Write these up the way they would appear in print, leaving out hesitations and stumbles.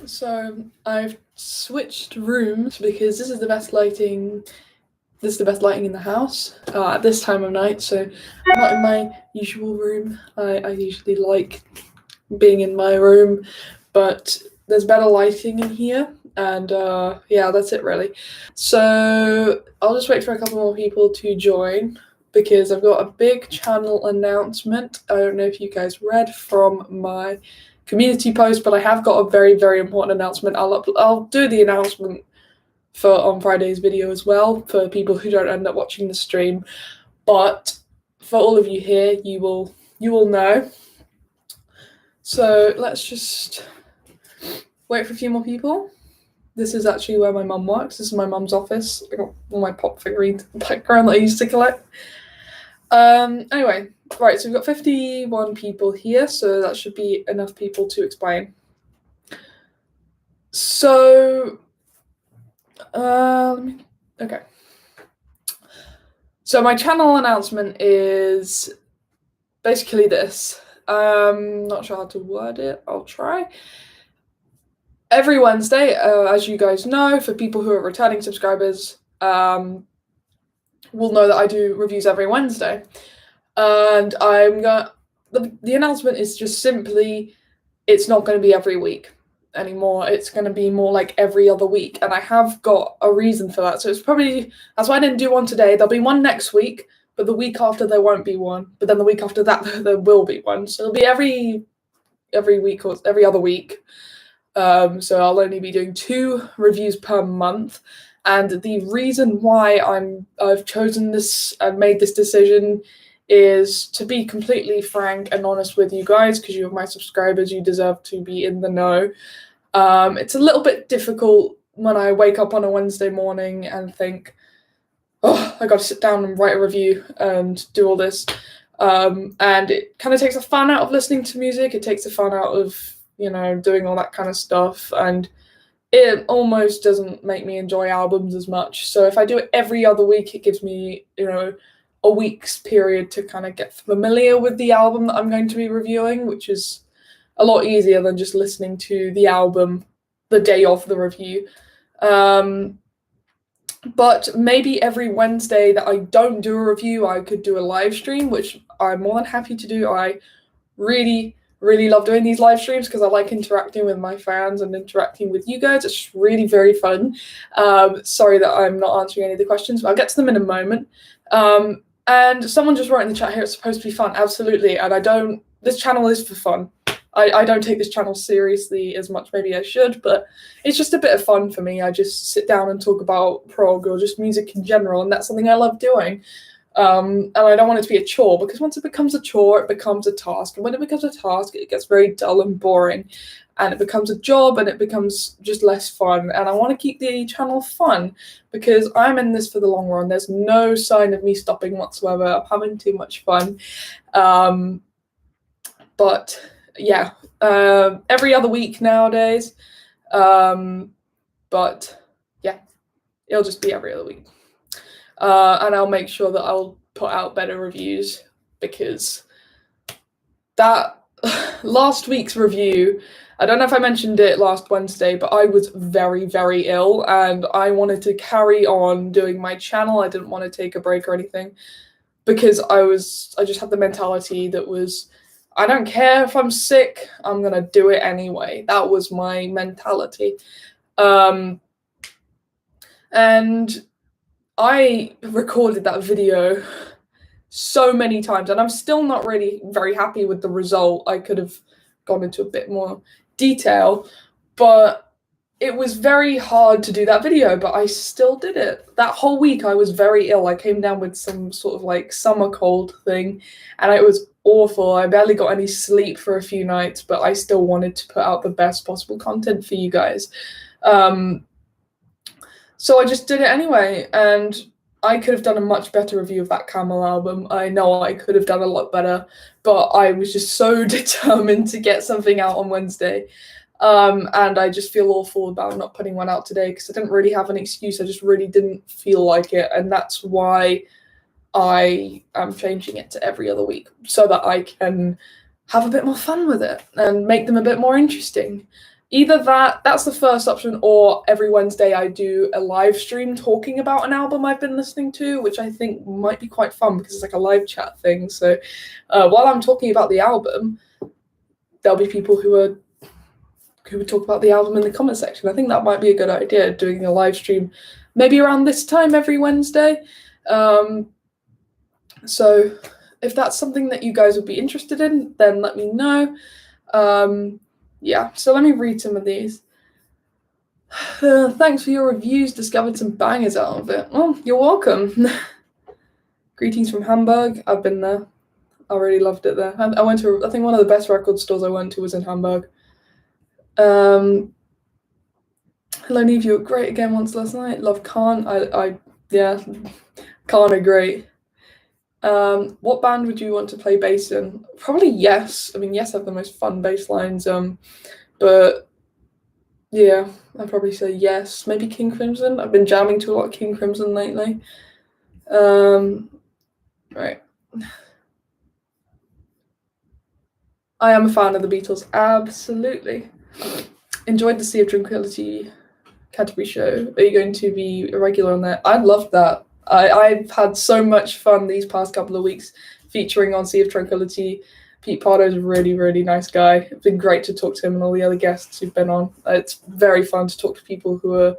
So I've switched rooms because this is the best lighting. This is the best lighting in the house at this time of night. So I'm not in my usual room. I usually like being in my room, but there's better lighting in here. And yeah, that's it really. So I'll just wait for a couple more people to join because I've got a big channel announcement. I don't know if you guys read from my community post, but I have got a very, very important announcement. I'll do the announcement for on Friday's video as well for people who don't end up watching the stream. But for all of you here, you will know. So let's just wait for a few more people. This is actually where my mum works. This is my mum's office. I got all my pop figurines in the background that I used to collect. Anyway, right, so we've got 51 people here, so that should be enough people to explain. So, okay. So my channel announcement is basically this. Not sure how to word it. I'll try. Every Wednesday, as you guys know, for people who are returning subscribers, will know that I do reviews every Wednesday. And the announcement is just simply, it's not going to be every week anymore. It's going to be more like every other week. And I have got a reason for that. So that's why I didn't do one today. There'll be one next week, but the week after there won't be one. But then the week after that, there will be one. So it'll be every week or every other week. So I'll only be doing 2 reviews per month. And the reason why I've chosen this and made this decision is to be completely frank and honest with you guys, because you're my subscribers, you deserve to be in the know. It's a little bit difficult when I wake up on a Wednesday morning and think, oh, I got to sit down and write a review and do all this. And it kind of takes the fun out of listening to music. It takes the fun out of, doing all that kind of stuff. And it almost doesn't make me enjoy albums as much. So if I do it every other week, it gives me, a week's period to kind of get familiar with the album that I'm going to be reviewing, which is a lot easier than just listening to the album the day of the review. But maybe every Wednesday that I don't do a review, I could do a live stream, which I'm more than happy to do. I really, really love doing these live streams because I like interacting with my fans and interacting with you guys. It's really very fun. Sorry that I'm not answering any of the questions, but I'll get to them in a moment. And someone just wrote in the chat here, it's supposed to be fun. Absolutely. And this channel is for fun. I don't take this channel seriously as much, maybe I should, but it's just a bit of fun for me. I just sit down and talk about prog or just music in general, and that's something I love doing. And I don't want it to be a chore, because once it becomes a chore, it becomes a task. And when it becomes a task, it gets very dull and boring. And it becomes a job, and it becomes just less fun. And I want to keep the channel fun, because I'm in this for the long run. There's no sign of me stopping whatsoever. I'm having too much fun. But yeah, every other week nowadays. But yeah, it'll just be every other week. And I'll make sure that I'll put out better reviews, because that last week's review, I don't know if I mentioned it last Wednesday, but I was very, very ill, and I wanted to carry on doing my channel. I didn't want to take a break or anything, because I just had the mentality that was, I don't care if I'm sick, I'm going to do it anyway. That was my mentality. And I recorded that video so many times, and I'm still not really very happy with the result. I could have gone into a bit more detail, but it was very hard to do that video, but I still did it. That whole week I was very ill. I came down with some sort of like summer cold thing, and it was awful. I barely got any sleep for a few nights, but I still wanted to put out the best possible content for you guys. So I just did it anyway, and I could have done a much better review of that Camel album. I know I could have done a lot better, but I was just so determined to get something out on Wednesday. And I just feel awful about not putting one out today, because I didn't really have an excuse. I just really didn't feel like it, and that's why I am changing it to every other week, so that I can have a bit more fun with it and make them a bit more interesting. either that's the first option, or every Wednesday I do a live stream talking about an album I've been listening to, which I think might be quite fun because it's like a live chat thing. So while I'm talking about the album, there'll be people who would talk about the album in the comment section. I think that might be a good idea, doing a live stream maybe around this time every Wednesday. So if that's something that you guys would be interested in, then let me know. Yeah, so let me read some of these. Thanks for your reviews. Discovered some bangers out of it. Oh, you're welcome. Greetings from Hamburg. I've been there. I really loved it there. I went to, I think one of the best record stores I went to was in Hamburg. Hello, Neve, you were great again once last night. Love Khan. Yeah, Khan are great. What band would you want to play bass in? Probably Yes. I mean, Yes have the most fun bass lines. But yeah, I'd probably say Yes. Maybe King Crimson. I've been jamming to a lot of King Crimson lately. Right. I am a fan of the Beatles. Absolutely. Enjoyed the Sea of Tranquility Canterbury show. Are you going to be a regular on that? I'd love that. I've had so much fun these past couple of weeks featuring on Sea of Tranquility. Pete Pardo's a really, really nice guy. It's been great to talk to him and all the other guests who've been on. It's very fun to talk to people who are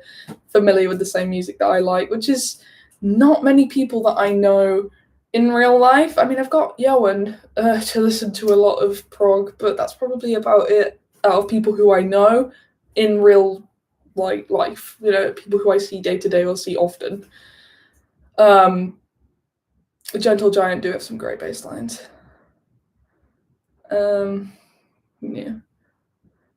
familiar with the same music that I like, which is not many people that I know in real life. I mean, I've got Yowen to listen to a lot of prog, but that's probably about it out of people who I know in real life. You know, people who I see day to day or see often. Gentle Giant do have some great bass lines. Yeah.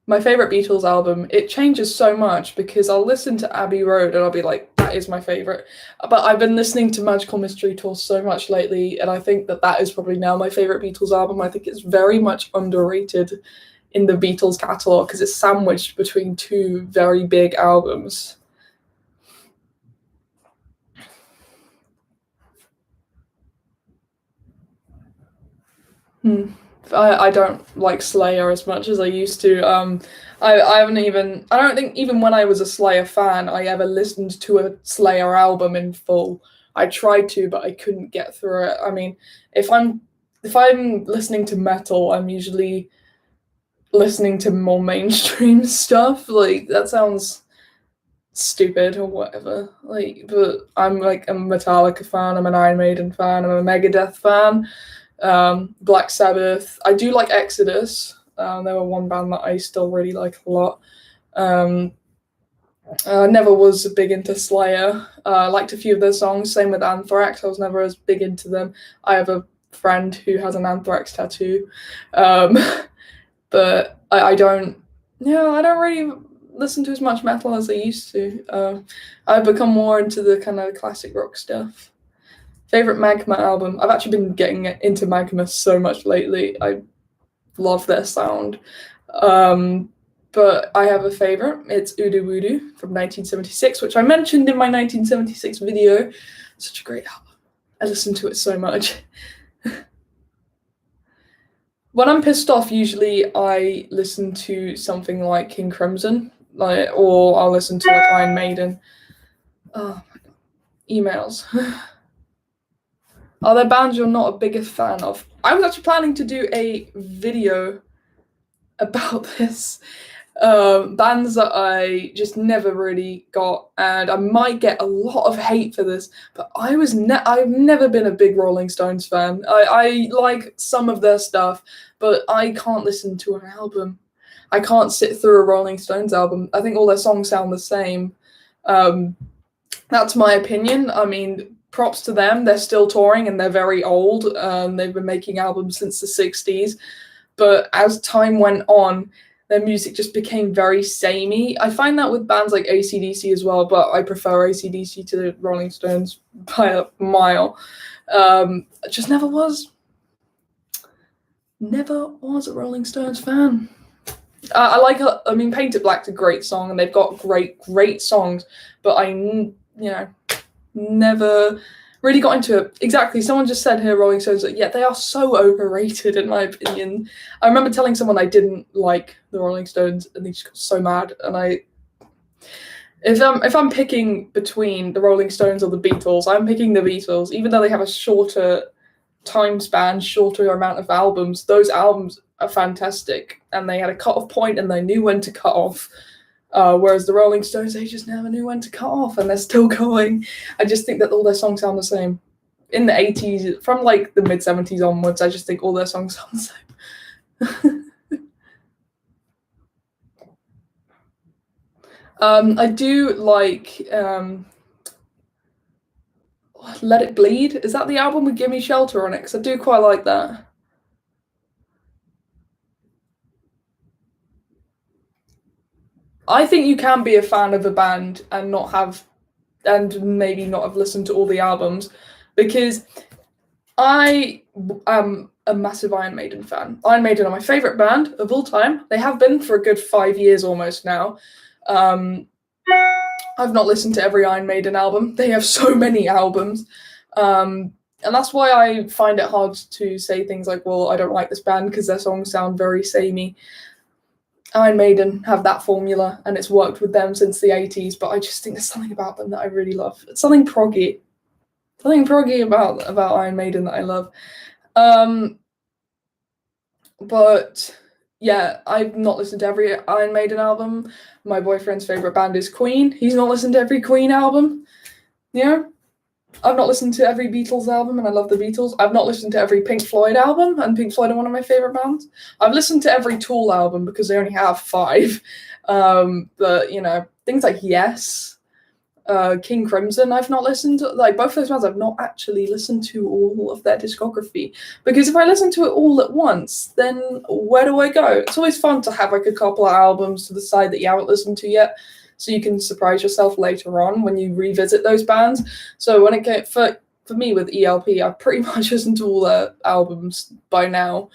My favorite Beatles album, it changes so much because I'll listen to Abbey Road and I'll be like, that is my favorite. But I've been listening to Magical Mystery Tour so much lately, and I think that is probably now my favorite Beatles album. I think it's very much underrated in the Beatles catalogue because it's sandwiched between two very big albums. I don't like Slayer as much as I used to. I don't think even when I was a Slayer fan, I ever listened to a Slayer album in full. I tried to, but I couldn't get through it. I mean, if I'm listening to metal, I'm usually listening to more mainstream stuff. Like, that sounds stupid or whatever. Like, but I'm like a Metallica fan, I'm an Iron Maiden fan, I'm a Megadeth fan. Black Sabbath. I do like Exodus. They were one band that I still really like a lot. Never was big into Slayer. I liked a few of their songs. Same with Anthrax. I was never as big into them. I have a friend who has an Anthrax tattoo. But I don't really listen to as much metal as I used to. I've become more into the kind of classic rock stuff. Favorite Magma album? I've actually been getting into Magma so much lately. I love their sound. But I have a favorite. It's Udu Wudu from 1976, which I mentioned in my 1976 video. Such a great album. I listen to it so much. When I'm pissed off, usually I listen to something like King Crimson, or I'll listen to like Iron Maiden. Oh my god. Emails. Are there bands you're not a biggest fan of? I was actually planning to do a video about this. Bands that I just never really got, and I might get a lot of hate for this, but I've never been a big Rolling Stones fan. I like some of their stuff, but I can't listen to an album. I can't sit through a Rolling Stones album. I think all their songs sound the same. That's my opinion. I mean, props to them. They're still touring and they're very old. They've been making albums since the 60s. But as time went on, their music just became very samey. I find that with bands like AC/DC as well, but I prefer AC/DC to the Rolling Stones by a mile. Just never was a Rolling Stones fan. I mean, Painted Black's a great song, and they've got great songs, but I never really got into it. Exactly. Someone just said here, Rolling Stones, yeah, they are so overrated in my opinion. I remember telling someone I didn't like the Rolling Stones, and they just got so mad. And if I'm picking between the Rolling Stones or the Beatles, I'm picking the Beatles, even though they have a shorter time span, shorter amount of albums. Those albums are fantastic, and they had a cut-off point, and they knew when to cut off. Whereas the Rolling Stones, they just never knew when to cut off, and they're still going. I just think that all their songs sound the same. In the 80s, from like the mid 70s onwards, I just think all their songs sound the same. I do like Let It Bleed. Is that the album with Gimme Shelter on it? Because I do quite like that. I think you can be a fan of a band and not have, and maybe not have listened to all the albums, because I am a massive Iron Maiden fan. Iron Maiden are my favourite band of all time. They have been for a good 5 years almost now. I've not listened to every Iron Maiden album. They have so many albums. And that's why I find it hard to say things like, well, I don't like this band because their songs sound very samey. Iron Maiden have that formula, and it's worked with them since the 80s, but I just think there's something about them that I really love. It's something proggy. Something proggy about Iron Maiden that I love. But yeah, I've not listened to every Iron Maiden album. My boyfriend's favourite band is Queen. He's not listened to every Queen album. You know? I've not listened to every Beatles album, and I love the Beatles. I've not listened to every Pink Floyd album, and Pink Floyd are one of my favourite bands. I've listened to every Tool album because they only have 5. But, you know, things like Yes, King Crimson, I've not listened to. Like, both those bands, I've not actually listened to all of their discography. Because if I listen to it all at once, then where do I go? It's always fun to have, like, a couple of albums to the side that you haven't listened to yet, so you can surprise yourself later on when you revisit those bands. So when it came for me with ELP, I've pretty much listened to all their albums by now,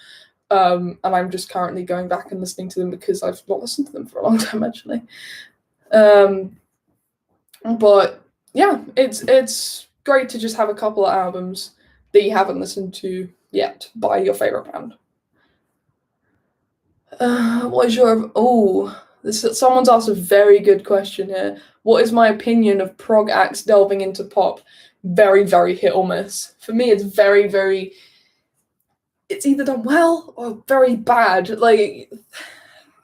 and I'm just currently going back and listening to them because I've not listened to them for a long time actually. But yeah, it's great to just have a couple of albums that you haven't listened to yet by your favorite band. What is your someone's asked a very good question here. What is my opinion of prog acts delving into pop? Very, very hit or miss. For me, it's very, very. It's either done well or very bad. Like,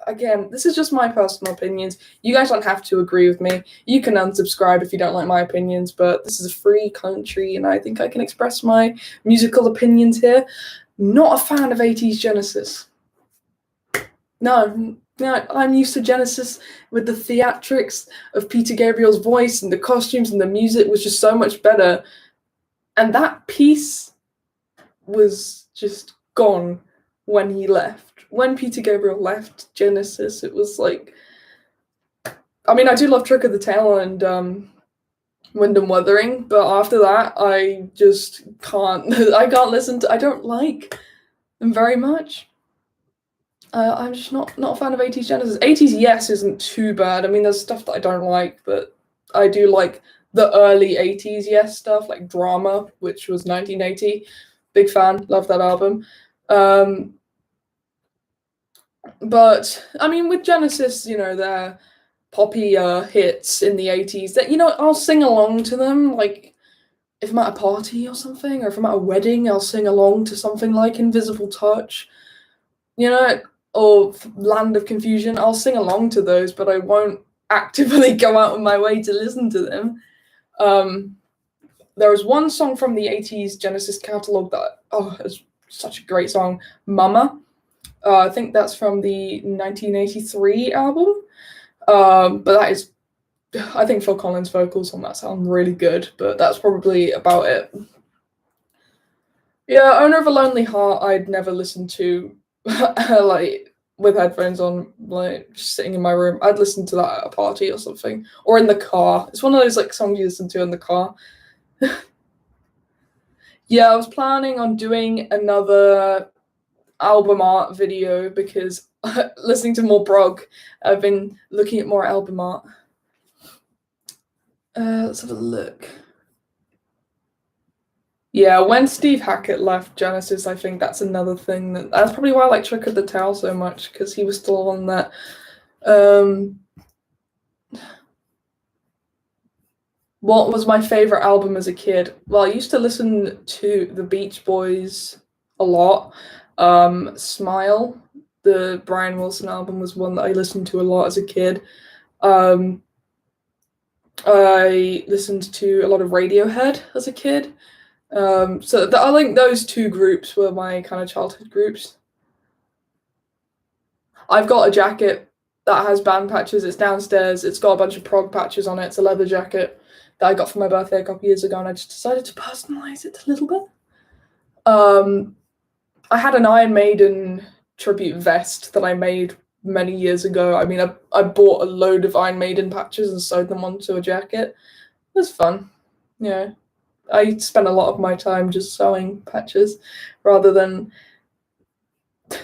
again, this is just my personal opinions. You guys don't have to agree with me. You can unsubscribe if you don't like my opinions, but this is a free country, and I think I can express my musical opinions here. Not a fan of 80s Genesis. No, I'm used to Genesis with the theatrics of Peter Gabriel's voice, and the costumes and the music was just so much better. And that piece was just gone when he left. When Peter Gabriel left Genesis, it was like, I mean, I do love Trick of the Tail and Wind and Wuthering, but after that, I just can't. I can't listen to. I don't like them very much. I'm just not a fan of 80s Genesis. 80s Yes isn't too bad. I mean, there's stuff that I don't like, but I do like the early 80s Yes stuff, like Drama, which was 1980. Big fan, love that album. But I mean, with Genesis, you know, their poppy hits in the 80s that, you know, I'll sing along to them. Like, if I'm at a party or something, or if I'm at a wedding, I'll sing along to something like Invisible Touch. You know, or Land of Confusion, I'll sing along to those, but I won't actively go out of my way to listen to them. There was one song from the 80s Genesis catalogue that, is such a great song, Mama. I think that's from the 1983 album. But that is, I think Phil Collins' vocals on that sound really good, but that's probably about it. Yeah, Owner of a Lonely Heart, I'd never listen to like with headphones on, like just sitting in my room. I'd listen to that at a party or something, or in the car. It's one of those like songs you listen to in the car. Yeah, I was planning on doing another album art video because listening to more prog, I've been looking at more album art. Let's have a look. Yeah, when Steve Hackett left Genesis, I think that's another thing that's probably why I like Trick of the Tail so much, because he was still on that. Um, what was my favorite album as a kid? Well, I used to listen to the Beach Boys a lot. Smile, the Brian Wilson album, was one that I listened to a lot as a kid. Um, I listened to a lot of Radiohead as a kid. I think those two groups were my kind of childhood groups. I've got a jacket that has band patches. It's downstairs. It's got a bunch of prog patches on it. It's a leather jacket that I got for my birthday a couple years ago, and I just decided to personalize it a little bit. Um, I had an Iron Maiden tribute vest that I made many years ago. I mean, I bought a load of Iron Maiden patches and sewed them onto a jacket. It was fun. Yeah. I spent a lot of my time just sewing patches rather than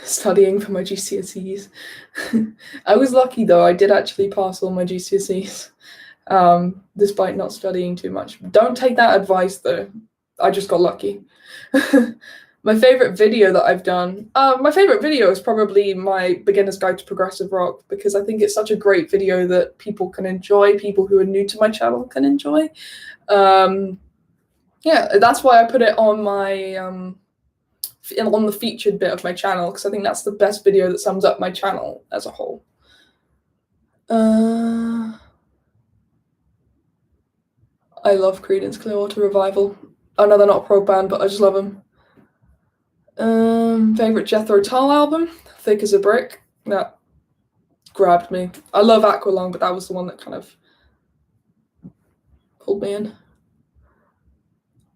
studying for my GCSEs. I was lucky though, I did actually pass all my GCSEs, despite not studying too much. Don't take that advice though, I just got lucky. My favorite video that I've done, my favorite video is probably my Beginner's Guide to Progressive Rock, because I think it's such a great video that people can enjoy, people who are new to my channel can enjoy. Yeah, that's why I put it on my on the featured bit of my channel, because I think that's the best video that sums up my channel as a whole. I love Creedence Clearwater Revival. I know they're not a prog band, but I just love them. Favorite Jethro Tull album? Thick as a Brick. That grabbed me. I love Aqualung, but that was the one that kind of pulled me in.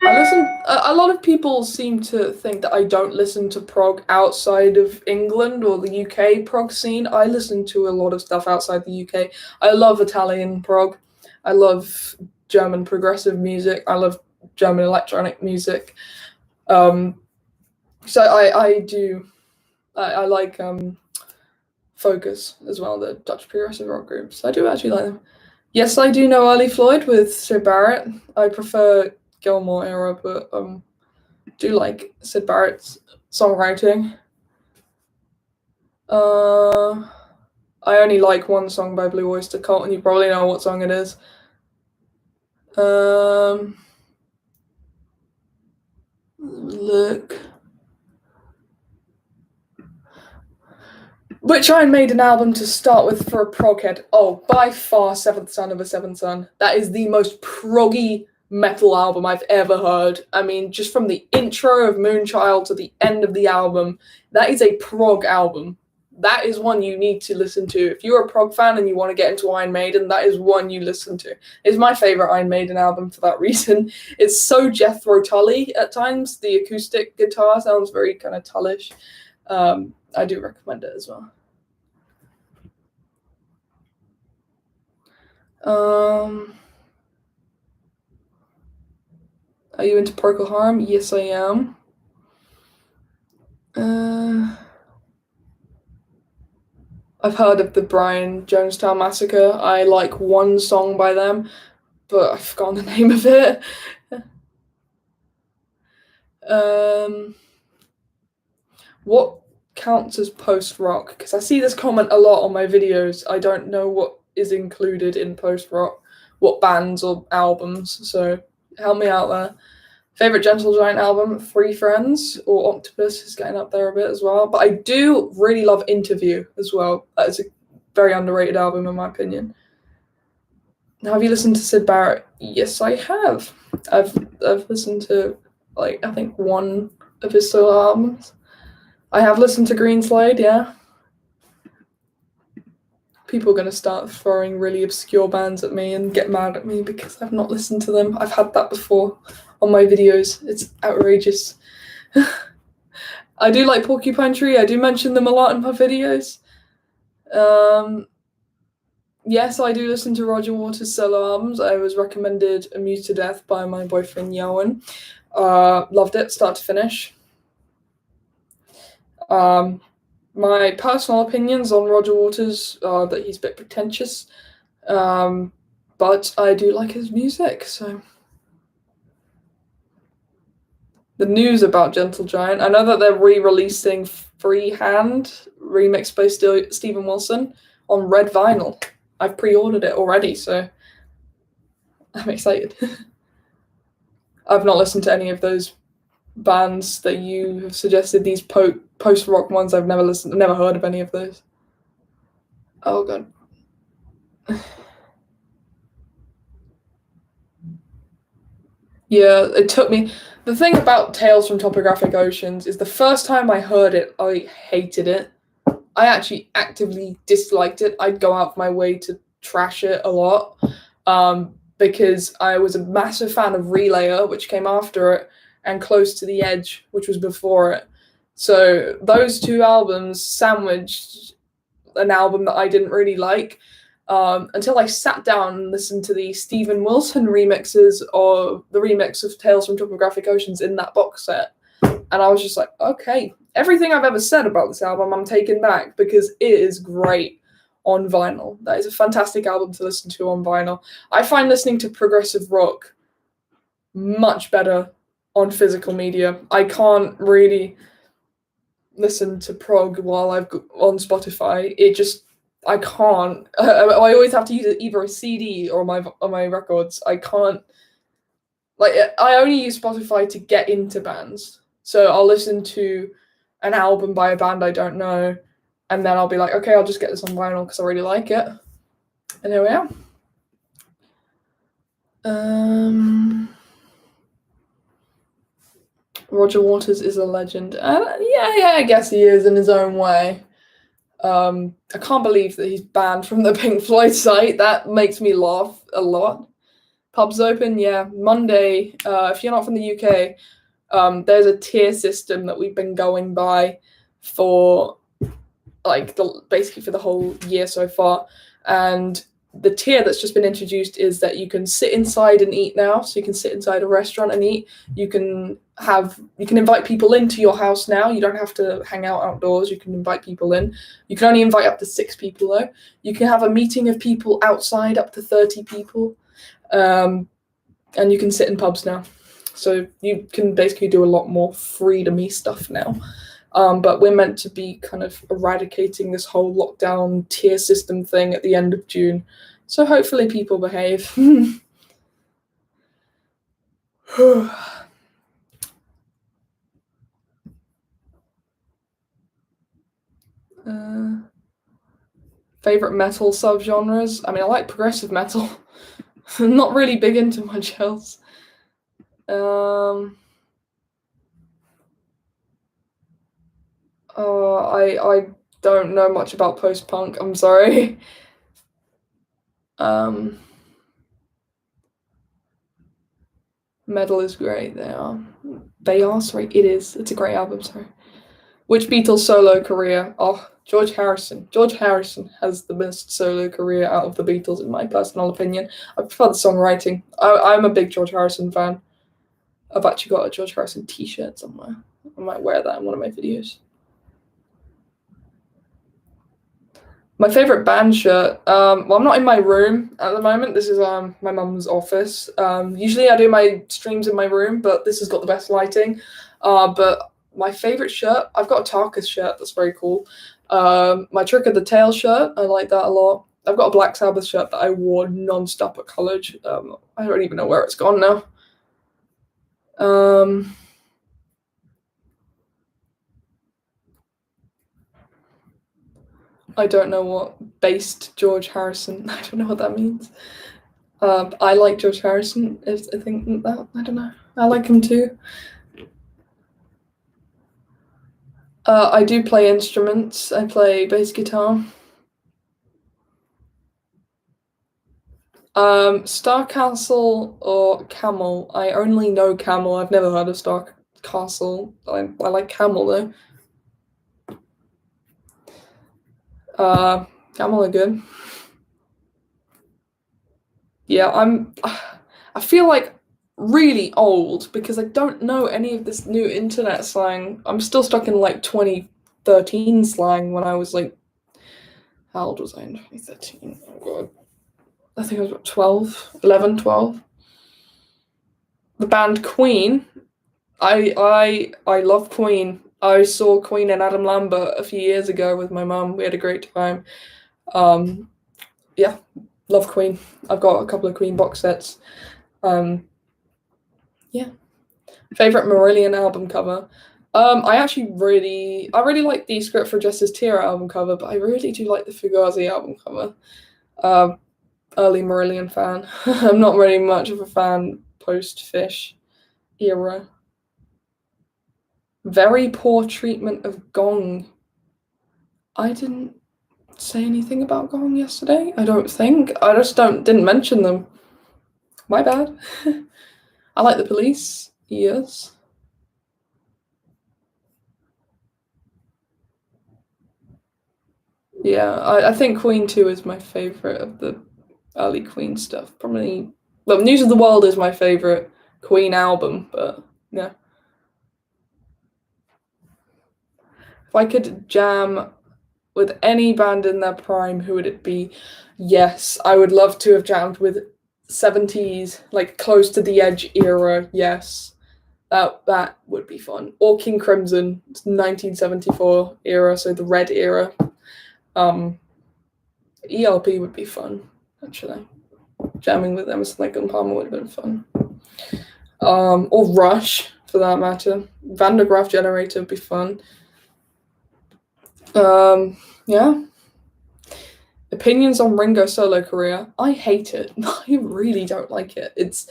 I listen. A lot of people seem to think that I don't listen to prog outside of England or the UK prog scene. I listen to a lot of stuff outside the UK. I love Italian prog. I love German progressive music. I love German electronic music. So I like Focus as well, the Dutch progressive rock groups. I do actually like them. Yes, I do know Early Floyd with Syd Barrett. I prefer Gilmore era, but do like Syd Barrett's songwriting. I only like one song by Blue Oyster Cult, and you probably know what song it is. Look. Which Iron Maiden album to start with for a prog head? Oh, by far, Seventh Son of a Seventh Son. That is the most proggy metal album I've ever heard. I mean, just from the intro of Moonchild to the end of the album, that is a prog album. That is one you need to listen to. If you're a prog fan and you want to get into Iron Maiden, that is one you listen to. It's my favorite Iron Maiden album for that reason. It's so Jethro Tully at times. The acoustic guitar sounds very kind of Tullish. I do recommend it as well. Are you into Procol Harum? Yes, I am. I've heard of the Brian Jonestown Massacre. I like one song by them, but I've forgotten the name of it. What counts as post-rock? Because I see this comment a lot on my videos. I don't know what is included in post-rock, what bands or albums, so help me out there. Favorite Gentle Giant album, Free Friends, or Octopus is getting up there a bit as well. But I do really love Interview as well. That is a very underrated album in my opinion. Now, have you listened to Syd Barrett? Yes, I have. I've listened to I think one of his solo albums. I have listened to Green Slade, yeah. People are going to start throwing really obscure bands at me and get mad at me because I've not listened to them. I've had that before on my videos. It's outrageous. I do like Porcupine Tree. I do mention them a lot in my videos. Yes, I do listen to Roger Waters' solo albums. I was recommended Amused to Death by my boyfriend Yowen. Loved it, start to finish. My personal opinions on Roger Waters are that he's a bit pretentious, but I do like his music, so. the news about Gentle Giant. I know that they're re-releasing Freehand, remixed by Steven Wilson, on red vinyl. I've pre-ordered it already, so I'm excited. I've not listened to any of those bands that you have suggested, these post-rock ones. I've never heard of any of those. Oh god. Yeah, it took me. The thing about Tales from Topographic Oceans is the first time I heard it, I hated it. I actually actively disliked it. I'd go out of my way to trash it a lot, because I was a massive fan of Relayer, which came after it, and Close to the Edge, which was before it. So those two albums sandwiched an album that I didn't really like, until I sat down and listened to the Steven Wilson remixes, or the remix of Tales from Topographic Oceans in that box set. And I was just like, okay, everything I've ever said about this album, I'm taking back, because it is great on vinyl. That is a fantastic album to listen to on vinyl. I find listening to progressive rock much better on physical media. I can't really listen to prog while I've on Spotify. I can't. I always have to use either a CD or my records. I can't. Like, I only use Spotify to get into bands. So I'll listen to an album by a band I don't know, and then I'll be like, okay, I'll just get this on vinyl because I really like it. And there we are. Roger Waters is a legend. Yeah, I guess he is in his own way. I can't believe that he's banned from the Pink Floyd site. That makes me laugh a lot. Pubs open, yeah. Monday, if you're not from the UK, there's a tier system that we've been going by for basically for the whole year so far. And the tier that's just been introduced is that you can sit inside and eat now. So you can sit inside a restaurant and eat. You can invite people into your house now. You don't have to hang out outdoors. You can invite people in. You can only invite up to 6 people though. You can have a meeting of people outside, up to 30 people. And you can sit in pubs now. So you can basically do a lot more freedom-y stuff now. But we're meant to be kind of eradicating this whole lockdown tier system thing at the end of June. So hopefully people behave. Favorite metal subgenres? I mean, I like progressive metal. I'm not really big into much else. I don't know much about post-punk. I'm sorry. Metal is great. They are. Sorry, it is. It's a great album. Sorry. Which Beatles solo career? Oh, George Harrison. George Harrison has the best solo career out of the Beatles, in my personal opinion. I prefer the songwriting. I'm a big George Harrison fan. I've actually got a George Harrison t-shirt somewhere. I might wear that in one of my videos. My favorite band shirt. Well, I'm not in my room at the moment. This is my mum's office. Usually I do my streams in my room, but this has got the best lighting. But my favorite shirt, I've got a Tarkus shirt that's very cool. My Trick of the Tail shirt, I like that a lot. I've got a Black Sabbath shirt that I wore non-stop at college. I don't even know where it's gone now. I don't know what based George Harrison. I don't know what that means. I like George Harrison. I think that I don't know. I like him too. I do play instruments. I play bass guitar. Star Castle or Camel. I only know Camel. I've never heard of Star Castle. I like Camel though. Camel are good. Yeah, I feel like really old because I don't know any of this new internet slang. I'm still stuck in like 2013 slang when I was like, how old was I in 2013? Oh god. I think I was about 12, 11, 12. The band Queen. I love Queen. I saw Queen and Adam Lambert a few years ago with my mum. We had a great time. Um, yeah, love Queen. I've got a couple of Queen box sets. Um, yeah. Favorite Marillion album cover. I really like the Script for Justice Tear album cover, but I really do like the Fugazi album cover. Um, Early Marillion fan. I'm not really much of a fan post Fish era. Very poor treatment of Gong. I didn't say anything about Gong yesterday. I don't think. I just didn't mention them. My bad. I like the Police. Yes. Yeah, I think Queen 2 is my favourite of the early Queen stuff. Probably. Well, News of the World is my favourite Queen album, but yeah. If I could jam with any band in their prime, who would it be? Yes, I would love to have jammed with 70s, like close to the Edge era. Yes, that would be fun. Or King Crimson, 1974 era, so the Red era. Um, ELP would be fun, actually. Jamming with Emerson Lake and Palmer would have been fun. Or Rush, for that matter. Van der Graaf Generator would be fun. Yeah. Opinions on Ringo's solo career. I hate it. I really don't like it. It's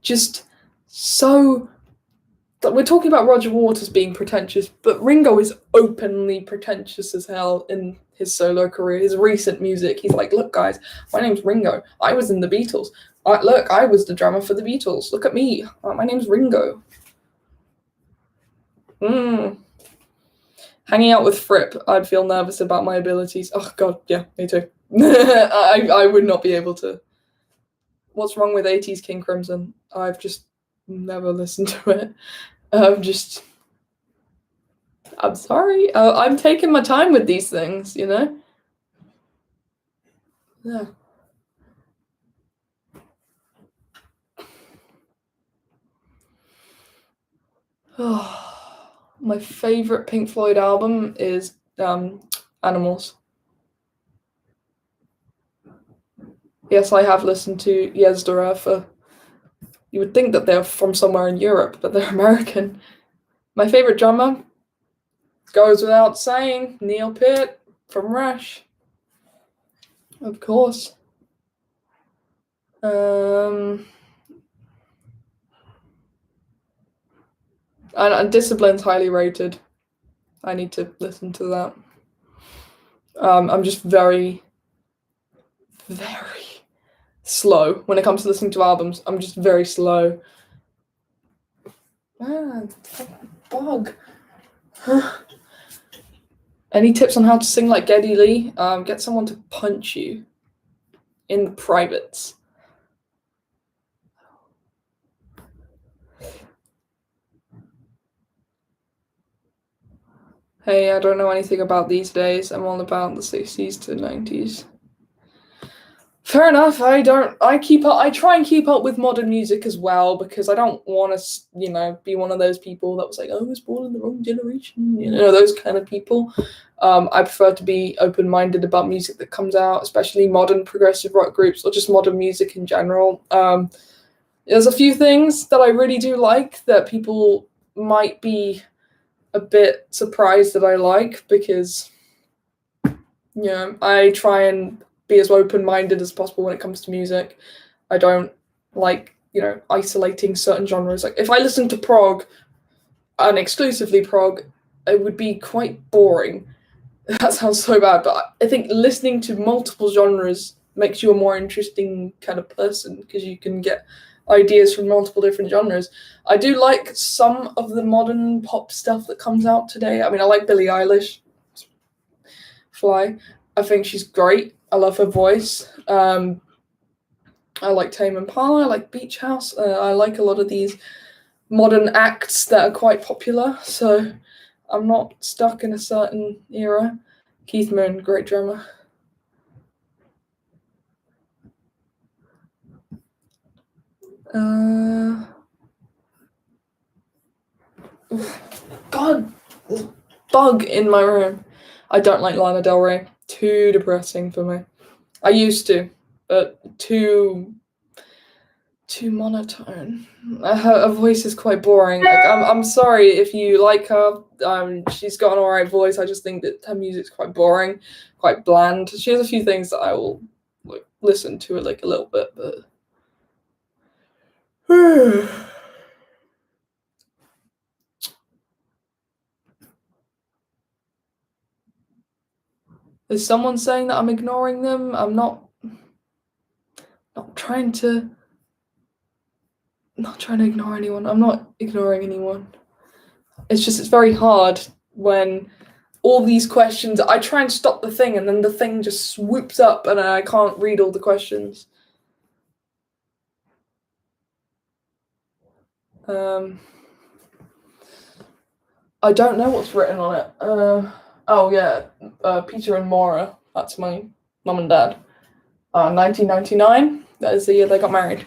just so. We're talking about Roger Waters being pretentious, but Ringo is openly pretentious as hell in his solo career. His recent music, he's like, "Look, guys, my name's Ringo. I was in the Beatles. Look, I was the drummer for the Beatles. Look at me. My name's Ringo." Hanging out with Fripp, I'd feel nervous about my abilities. Oh god, yeah, me too. I would not be able to. What's wrong with 80s King Crimson? I've just never listened to it. I'm sorry. I'm taking my time with these things, you know? Yeah. My favorite Pink Floyd album is Animals. Yes, I have listened to Yezdora for. You would think that they're from somewhere in Europe, but they're American. My favorite drummer goes without saying, Neil Peart from Rush. Of course. And Discipline's highly rated. I need to listen to that. I'm just very, very slow when it comes to listening to albums. I'm just very slow. Man, bug. Any tips on how to sing like Geddy Lee? Get someone to punch you in the privates. Hey, I don't know anything about these days. I'm all about the 60s to 90s. Fair enough. I try and keep up with modern music as well because I don't want to, be one of those people that was like, "Oh, I was born in the wrong generation," those kind of people. I prefer to be open-minded about music that comes out, especially modern progressive rock groups or just modern music in general. There's a few things that I really do like that people might be a bit surprised that I like because, I try and be as open-minded as possible when it comes to music. I don't like, isolating certain genres. Like if I listen to prog and exclusively prog, it would be quite boring. That sounds so bad, but I think listening to multiple genres makes you a more interesting kind of person because you can get ideas from multiple different genres. I do like some of the modern pop stuff that comes out today. I mean, I like Billie Eilish. Fly. I think she's great. I love her voice. I like Tame Impala. I like Beach House. I like a lot of these modern acts that are quite popular. So I'm not stuck in a certain era. Keith Moon, great drummer. bug in my room. I don't like Lana Del Rey. Too depressing for me. I used to, but too monotone. Her voice is quite boring. Like, I'm sorry if you like her. She's got an alright voice. I just think that her music's quite boring, quite bland. She has a few things that I will like listen to like a little bit, but is someone saying that I'm ignoring them? I'm not trying to ignore anyone. I'm not ignoring anyone. It's just it's very hard when all these questions, I try and stop the thing and then the thing just swoops up and I can't read all the questions. I don't know what's written on it. Oh yeah, Peter and Maura. That's my mum and dad. 1999. That is the year they got married.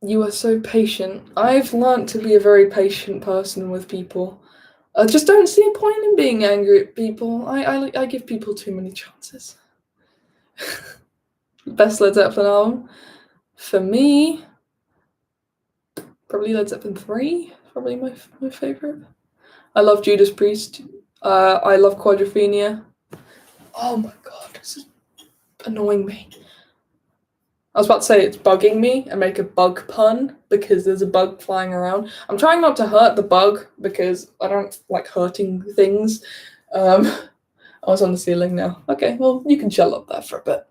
You are so patient. I've learnt to be a very patient person with people. I just don't see a point in being angry at people. I give people too many chances. Best Led Zeppelin album? For me, probably Led Zeppelin 3. Probably my favourite. I love Judas Priest. I love Quadrophenia. Oh my god, this is annoying me. I was about to say it's bugging me and make a bug pun because there's a bug flying around. I'm trying not to hurt the bug because I don't like hurting things. I was on the ceiling now. Okay, well, you can shell up there for a bit.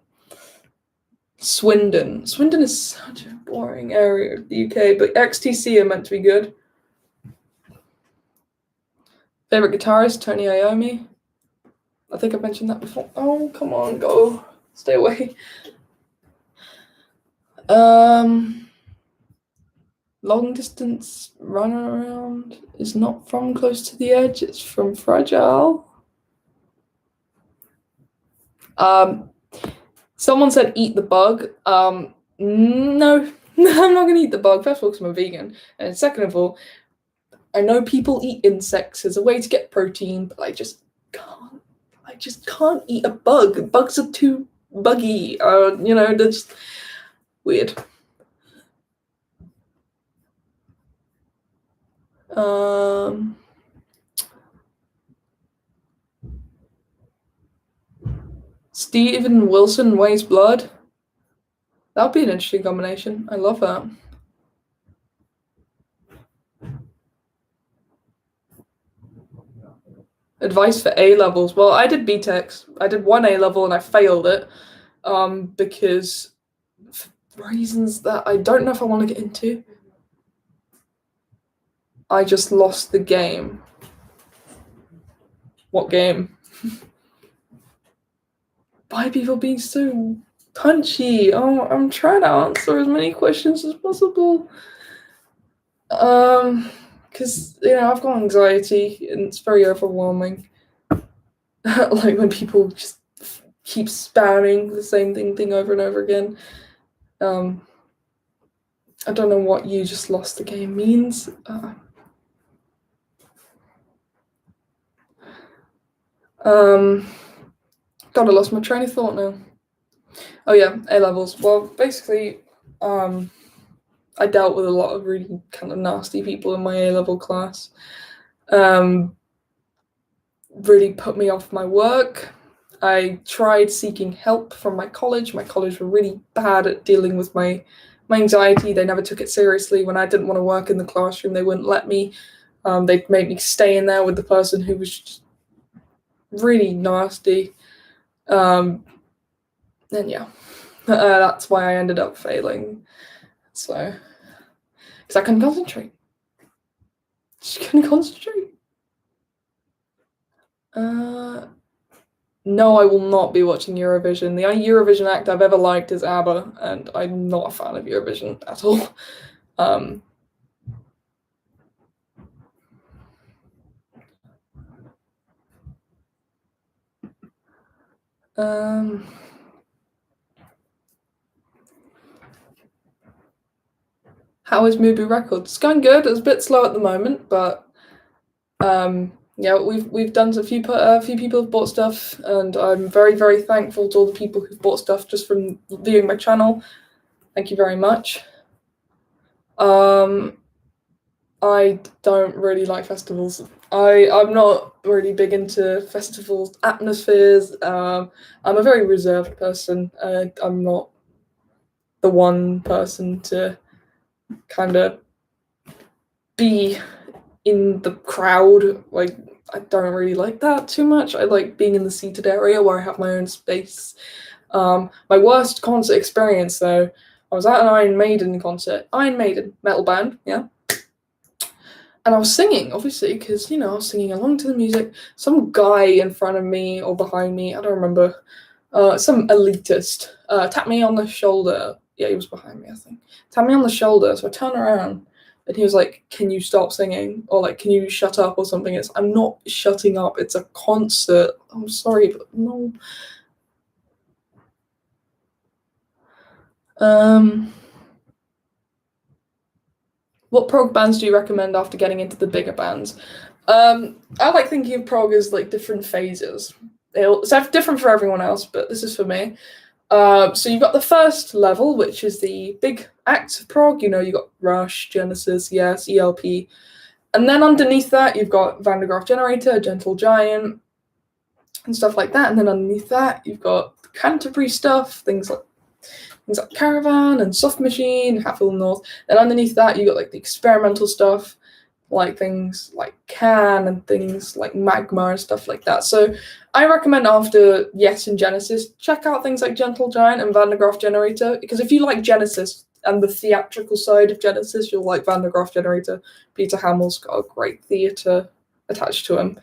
Swindon. Swindon is such a boring area of the UK, but XTC are meant to be good. Favorite guitarist, Tony Iommi. I think I mentioned that before. Oh, come on, go. Stay away. Long distance run around is not from Close to the Edge, it's from Fragile. Someone said eat the bug. No, I'm not gonna eat the bug. First of all, because I'm a vegan, and second of all, I know people eat insects as a way to get protein, but I just can't eat a bug. Bugs are too buggy. They're just weird. Steven Wilson weighs blood. That would be an interesting combination. I love that. Advice for A levels. Well, I did BTECs. I did one A level and I failed it because for reasons that I don't know if I want to get into. I just lost the game. What game? Why people being so punchy? Oh, I'm trying to answer as many questions as possible. Because I've got anxiety and it's very overwhelming. Like when people just keep spamming the same thing over and over again. I don't know what you just lost the game means. God, I lost my train of thought now. Oh yeah, A levels. Well, basically, I dealt with a lot of really kind of nasty people in my A level class. Really put me off my work. I tried seeking help from my college. My college were really bad at dealing with my anxiety. They never took it seriously. When I didn't want to work in the classroom, they wouldn't let me. They'd make me stay in there with the person who was just really nasty. And yeah, that's why I ended up failing. So, because I couldn't concentrate. Just couldn't concentrate. No, I will not be watching Eurovision. The only Eurovision act I've ever liked is ABBA, and I'm not a fan of Eurovision at all. How is Mubu Records? It's going good. It's a bit slow at the moment, but yeah, we've done a few people have bought stuff, and I'm very, very thankful to all the people who've bought stuff just from viewing my channel. Thank you very much. I don't really like festivals. I'm not really big into festivals atmospheres. I'm a very reserved person. I'm not the one person to kind of be in the crowd. Like, I don't really like that too much. I like being in the seated area where I have my own space. My worst concert experience, though, I was at an Iron Maiden concert. Iron Maiden, metal band, yeah. And I was singing, obviously, because, I was singing along to the music. Some guy in front of me or behind me, I don't remember, some elitist, tapped me on the shoulder. Yeah, he was behind me, I think. Tapped me on the shoulder, so I turned around, and he was like, "Can you stop singing?" Or like, "Can you shut up?" or something. I'm not shutting up. It's a concert. I'm sorry, but no. What prog bands do you recommend after getting into the bigger bands? I like thinking of prog as like different phases. It's different for everyone else, but this is for me. So you've got the first level, which is the big acts of prog. You've got Rush, Genesis, Yes, ELP. And then underneath that, you've got Van de Graaff Generator, Gentle Giant, and stuff like that. And then underneath that, you've got Canterbury stuff, things like Caravan and Soft Machine, Hatfield North. Then underneath that, you got like the experimental stuff, like things like Can and things like Magma and stuff like that. So I recommend after Yes and Genesis, check out things like Gentle Giant and Van de Graaff Generator, because if you like Genesis and the theatrical side of Genesis, you'll like Van de Graaff Generator. Peter Hamill's got a great theatre attached to him.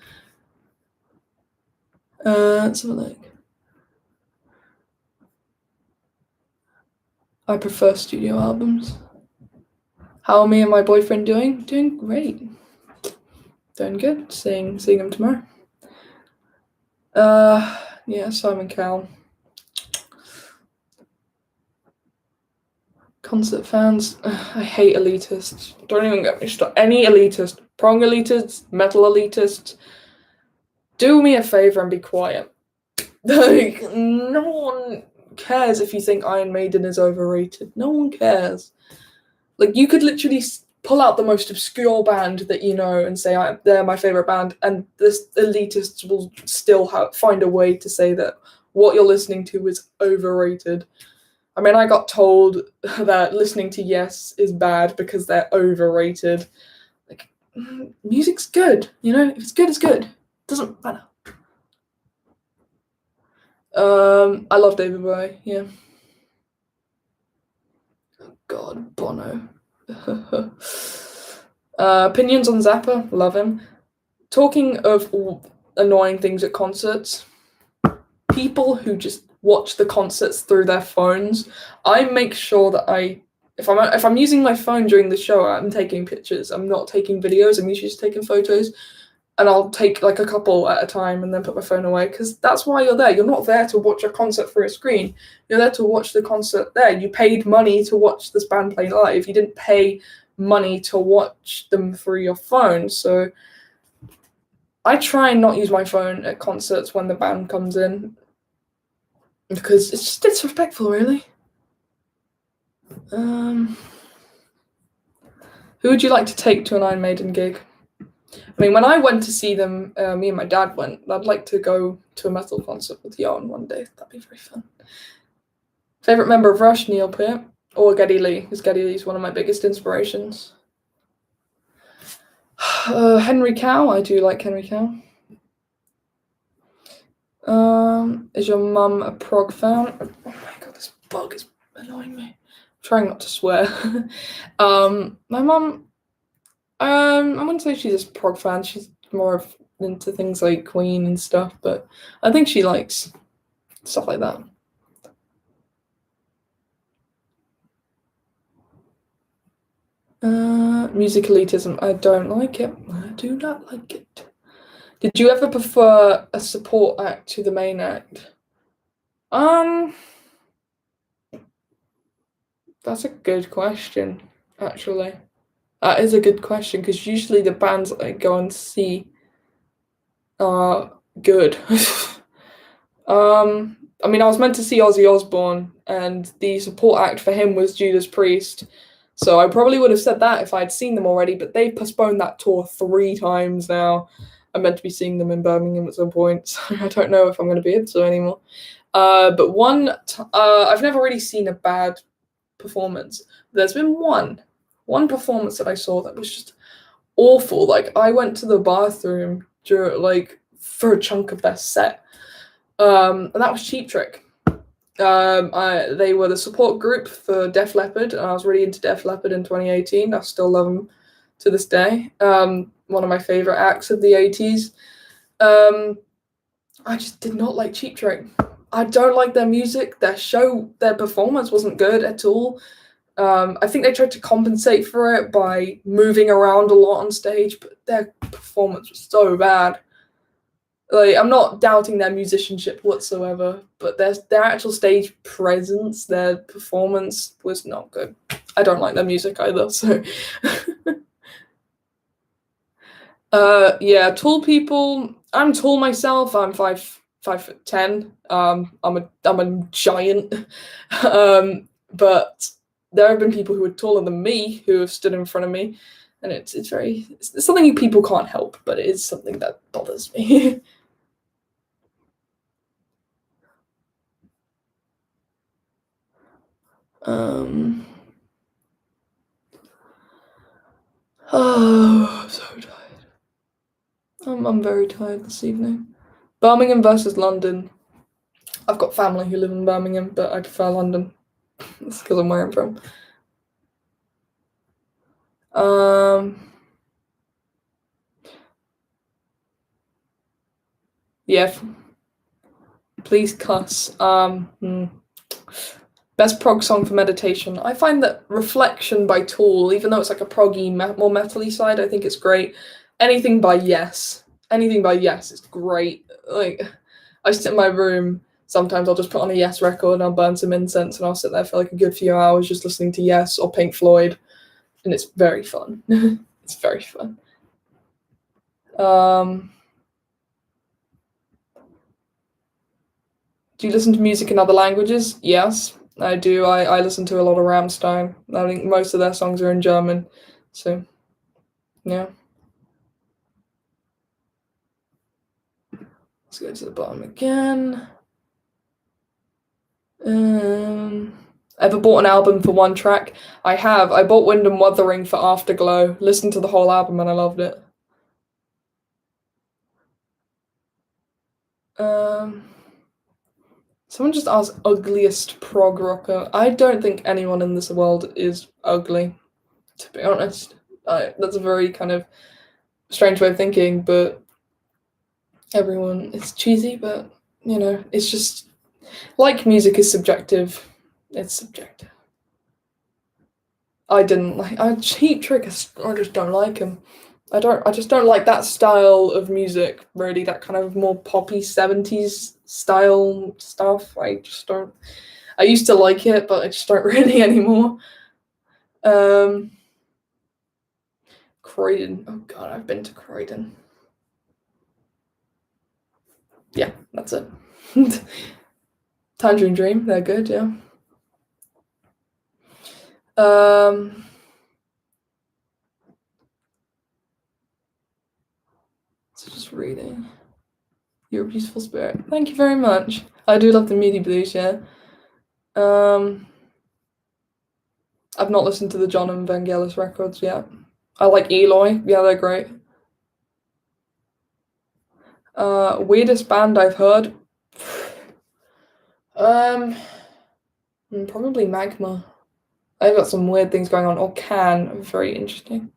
Let's have a look. I prefer studio albums. How are me and my boyfriend doing? Doing great. Doing good. Seeing him tomorrow. Yeah, Simon Cowell. Concert fans. I hate elitists. Don't even get me started. Any elitist. Prong elitists, metal elitists. Do me a favor and be quiet. Like, no one cares if you think Iron Maiden is overrated. No one cares. Like, you could literally pull out the most obscure band that you know and say they're my favorite band, and this elitists will still find a way to say that what you're listening to is overrated. I mean, I got told that listening to Yes is bad because they're overrated. Like, music's good, if it's good, it's good. Doesn't matter. I love David Bowie, yeah. Oh God, Bono. Opinions on Zappa, love him. Talking of annoying things at concerts, people who just watch the concerts through their phones. I make sure that if I'm using my phone during the show, I'm taking pictures. I'm not taking videos. I'm usually just taking photos, and I'll take like a couple at a time and then put my phone away, because that's why you're there. You're not there to watch a concert through a screen. You're there to watch the concert there. You paid money to watch this band play live. You didn't pay money to watch them through your phone. So I try and not use my phone at concerts when the band comes in, because it's just disrespectful, really. Who would you like to take to an Iron Maiden gig? I mean, when I went to see them, me and my dad went. I'd like to go to a metal concert with Jan one day. That'd be very fun. Favorite member of Rush, Neil Peart, or Geddy Lee? Because Geddy Lee's one of my biggest inspirations. Henry Cow. I do like Henry Cow. Is your mum a prog fan? Oh my God, this bug is annoying me. I'm trying not to swear. My mum, I wouldn't say she's a prog fan. She's more into things like Queen and stuff, but I think she likes stuff like that. Music elitism. I don't like it. I do not like it. Did you ever prefer a support act to the main act? That's a good question. actually. That is a good question because usually the bands I go and see are good. I mean, I was meant to see Ozzy Osbourne, and the support act for him was Judas Priest. So I probably would have said that if I'd seen them already, but they've postponed that tour 3 times now. I'm meant to be seeing them in Birmingham at some point, so I don't know if I'm going to be able to anymore. But I've never really seen a bad performance. There's been one performance that I saw that was just awful. Like I went to the bathroom for a chunk of their set, and that was Cheap Trick. They were the support group for Def Leppard, and I was really into Def Leppard in 2018. I still love them to this day. One of my favorite acts of the 80s. I just did not like Cheap Trick. I don't like their music. Their performance wasn't good at all. I think they tried to compensate for it by moving around a lot on stage, but their performance was so bad. Like, I'm not doubting their musicianship whatsoever, but their actual stage presence, their performance was not good. I don't like their music either, so. Yeah, tall people. I'm tall myself. I'm 5'10". I'm a giant. But there have been people who are taller than me who have stood in front of me, and it's something people can't help, but it is something that bothers me. um. Oh, I'm so tired. I'm very tired this evening. Birmingham versus London. I've got family who live in Birmingham, but I prefer London. That's because I'm where I'm from. Yeah. Please cuss. Best prog song for meditation. I find that Reflection by Tool, even though it's like a proggy, more metal-y side, I think it's great. Anything by Yes is great. Like, I sit in my room, sometimes I'll just put on a Yes record and I'll burn some incense and I'll sit there for like a good few hours just listening to Yes or Pink Floyd, and it's very fun. It's very fun. Do you listen to music in other languages? Yes, I do. I listen to a lot of Rammstein. I think most of their songs are in German. So, yeah. Let's go to the bottom again. Ever bought an album for one track? I have. I bought Wind and Wuthering for Afterglow. Listened to the whole album and I loved it. Someone just asked ugliest prog rocker. I don't think anyone in this world is ugly, to be honest. That's a very kind of strange way of thinking, but everyone, it's cheesy, but it's just like music is subjective. It's subjective. I didn't like Cheap Trick. I just don't like him. I just don't like that style of music, really, that kind of more poppy 70s style stuff. I just don't. I used to like it, but I just don't really anymore. Croydon. Oh god, I've been to Croydon. Yeah, that's it. Tangerine Dream, they're good, yeah. So just reading. You're a beautiful spirit. Thank you very much. I do love the Moody Blues, yeah. I've not listened to the John and Vangelis records yet. I like Eloy. Yeah, they're great. Weirdest band I've heard. Probably Magma. I've got some weird things going on. Or Can. Very interesting.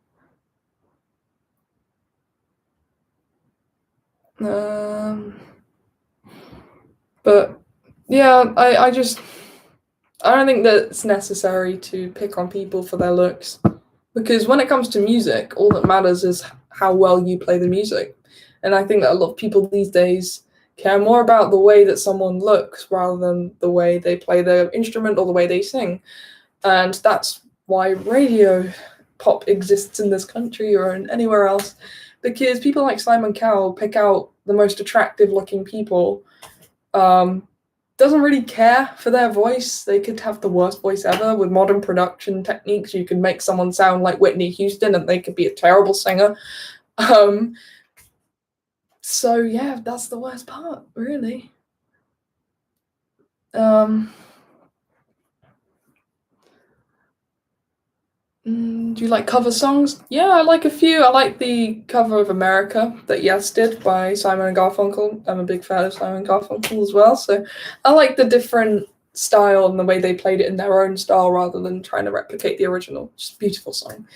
But yeah, I don't think that it's necessary to pick on people for their looks, because when it comes to music, all that matters is how well you play the music. And I think that a lot of people these days care more about the way that someone looks rather than the way they play their instrument or the way they sing. And that's why radio pop exists in this country or in anywhere else, because people like Simon Cowell pick out the most attractive looking people. Doesn't really care for their voice. They could have the worst voice ever. With modern production techniques, you can make someone sound like Whitney Houston and they could be a terrible singer. So yeah, that's the worst part, really. Do you like cover songs? Yeah, I like a few. I like the cover of America that Yes did by Simon and Garfunkel. I'm a big fan of Simon and Garfunkel as well, so I like the different style and the way they played it in their own style rather than trying to replicate the original. Just a beautiful song.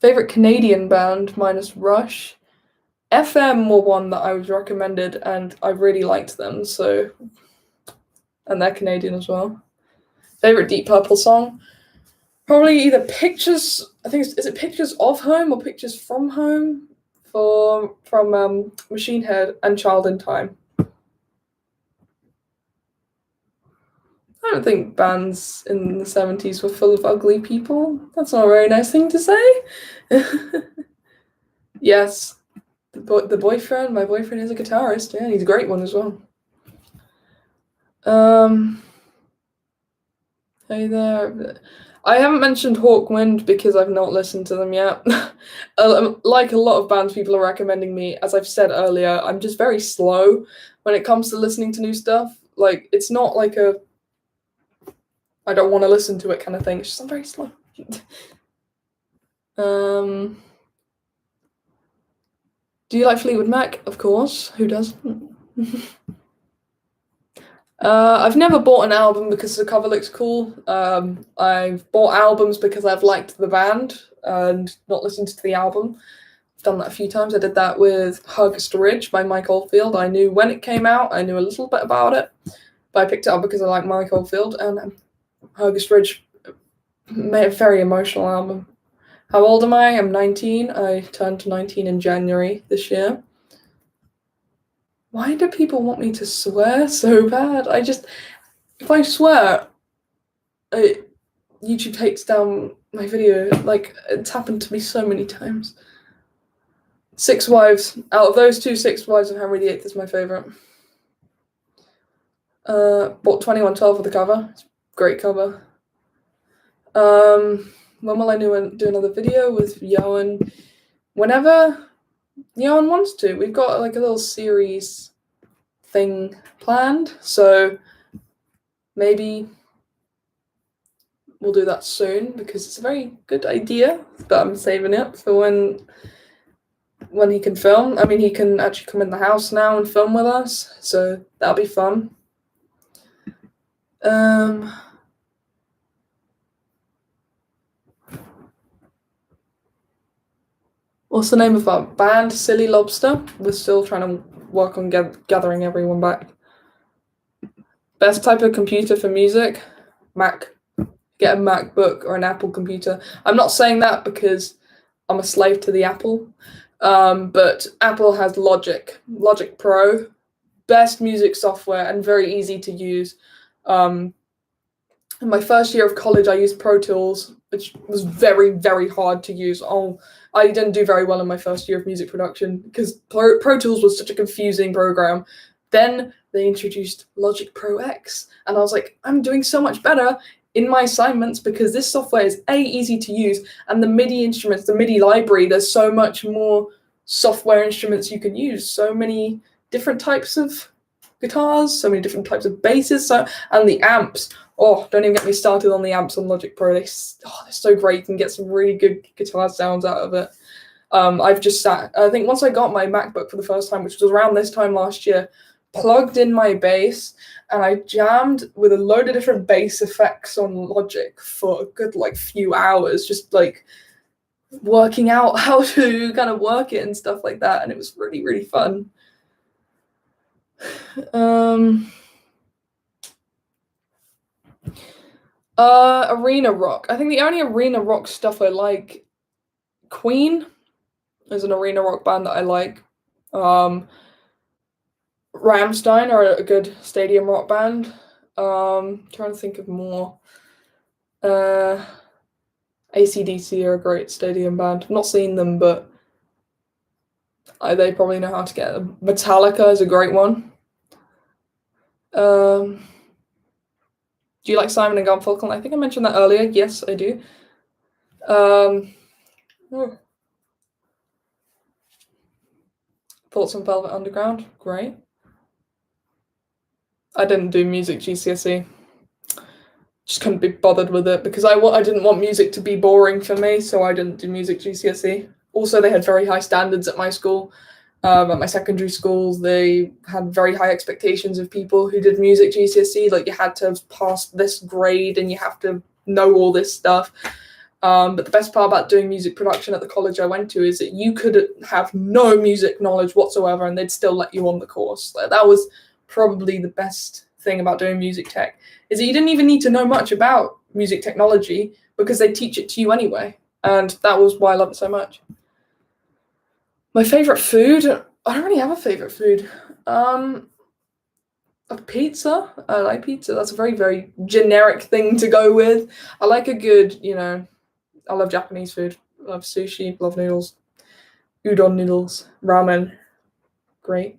Favorite Canadian band minus Rush? FM were one that I was recommended and I really liked them, so, and they're Canadian as well. Favorite Deep Purple song? Probably either Pictures, I think is it Pictures of Home or Pictures from Home from Machine Head and Child in Time. I don't think bands in the 70s were full of ugly people. That's not a very nice thing to say. Yes, my boyfriend is a guitarist. Yeah, he's a great one as well. Hey there. I haven't mentioned Hawkwind because I've not listened to them yet. Like a lot of bands people are recommending me, as I've said earlier, I'm just very slow when it comes to listening to new stuff. Like, it's not like a I don't want to listen to it kind of thing. It's just I'm very slow. Do you like Fleetwood Mac? Of course. Who doesn't? I've never bought an album because the cover looks cool. I've bought albums because I've liked the band and not listened to the album. I've done that a few times. I did that with August Ridge by Mike Oldfield. I knew when it came out. I knew a little bit about it. But I picked it up because I like Mike Oldfield, and August Ridge made a very emotional album. How old am I? I'm 19. I turned to 19 in January this year. Why do people want me to swear so bad? If I swear, YouTube takes down my video. Like, it's happened to me so many times. Six Wives. Out of those two, Six Wives of Henry VIII is my favourite. Bought 2112 for the cover. It's a great cover. When will I do another video with Johan? Whenever Johan wants to. We've got like a little series thing planned, so maybe we'll do that soon because it's a very good idea, but I'm saving it for when he can film. I mean, he can actually come in the house now and film with us, so that'll be fun. What's the name of our band? Silly Lobster. We're still trying to work on gathering everyone back. Best type of computer for music? Mac. Get a MacBook or an Apple computer. I'm not saying that because I'm a slave to the Apple, but Apple has Logic Pro, best music software and very easy to use. In my first year of college, I used Pro Tools, which was very, very hard to use. I didn't do very well in my first year of music production because Pro Tools was such a confusing program. Then they introduced Logic Pro X, and I was like, I'm doing so much better in my assignments because this software is easy to use, and the MIDI instruments, the MIDI library, there's so much more software instruments you can use, so many different types of guitars, so many different types of basses, and the amps. Oh, don't even get me started on the amps on Logic Pro. They're so great. You can get some really good guitar sounds out of it. I've just sat, I think once I got my MacBook for the first time, which was around this time last year, plugged in my bass, and I jammed with a load of different bass effects on Logic for a good few hours, just working out how to kind of work it and stuff like that, and it was really, really fun. Arena rock. I think the only arena rock stuff I like, Queen is an arena rock band that I like. Rammstein are a good stadium rock band. Trying to think of more. AC/DC are a great stadium band. I've not seen them, but they probably know how to get them. Metallica is a great one. Do you like Simon and Garfunkel? I think I mentioned that earlier. Yes, I do. Thoughts on Velvet Underground? Great. I didn't do music GCSE. Just couldn't be bothered with it because I didn't want music to be boring for me, so I didn't do music GCSE. Also, they had very high standards at my school. At my secondary schools, they had very high expectations of people who did music GCSE. Like, you had to have passed this grade and you have to know all this stuff. But the best part about doing music production at the college I went to is that you could have no music knowledge whatsoever and they'd still let you on the course. Like, that was probably the best thing about doing music tech, is that you didn't even need to know much about music technology because they teach it to you anyway. And that was why I love it so much. My favourite food? I don't really have a favourite food. A pizza? I like pizza. That's a very, very generic thing to go with. I like a good, I love Japanese food. I love sushi, love noodles. Udon noodles, ramen. Great.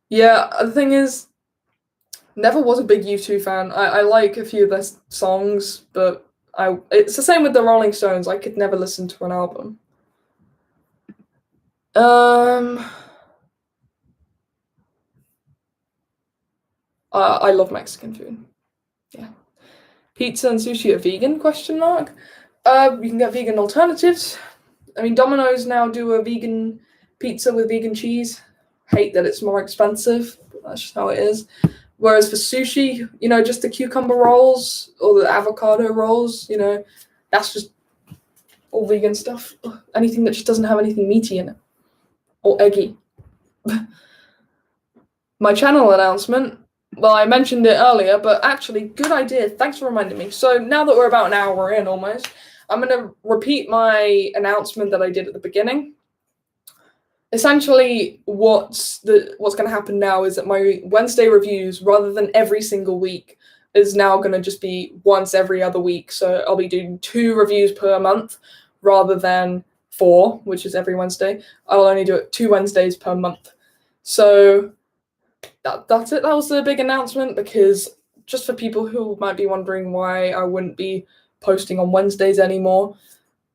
Yeah, the thing is, never was a big U2 fan. I like a few of their songs, but it's the same with the Rolling Stones. I could never listen to an album. I love Mexican food. Yeah. Pizza and sushi are vegan? Question mark. You can get vegan alternatives. I mean, Domino's now do a vegan pizza with vegan cheese. Hate that it's more expensive, but that's just how it is. Whereas for sushi, just the cucumber rolls or the avocado rolls, that's just all vegan stuff. Anything that just doesn't have anything meaty in it or eggy. My channel announcement. Well, I mentioned it earlier, but actually, good idea. Thanks for reminding me. So now that we're about an hour in almost, I'm going to repeat my announcement that I did at the beginning. Essentially, what's going to happen now is that my Wednesday reviews, rather than every single week, is now going to just be once every other week. So I'll be doing 2 reviews per month rather than 4, which is every Wednesday. I'll only do it 2 Wednesdays per month. So that's it. That was the big announcement, because just for people who might be wondering why I wouldn't be posting on Wednesdays anymore,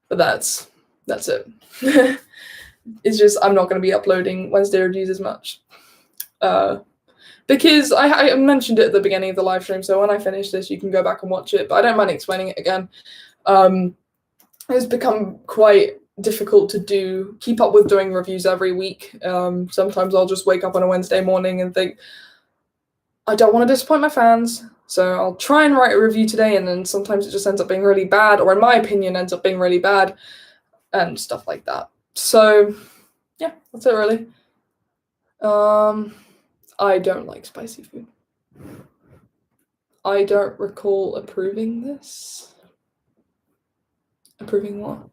but that's it. It's just I'm not going to be uploading Wednesday reviews as much. Because I mentioned it at the beginning of the live stream, so when I finish this, you can go back and watch it, but I don't mind explaining it again. It's become quite difficult to keep up with doing reviews every week. Sometimes I'll just wake up on a Wednesday morning and think, I don't want to disappoint my fans, so I'll try and write a review today, and then sometimes it just ends up being really bad, or in my opinion ends up being really bad, and stuff like that. So yeah, that's it really. I don't like spicy food. I don't recall approving this. Approving what?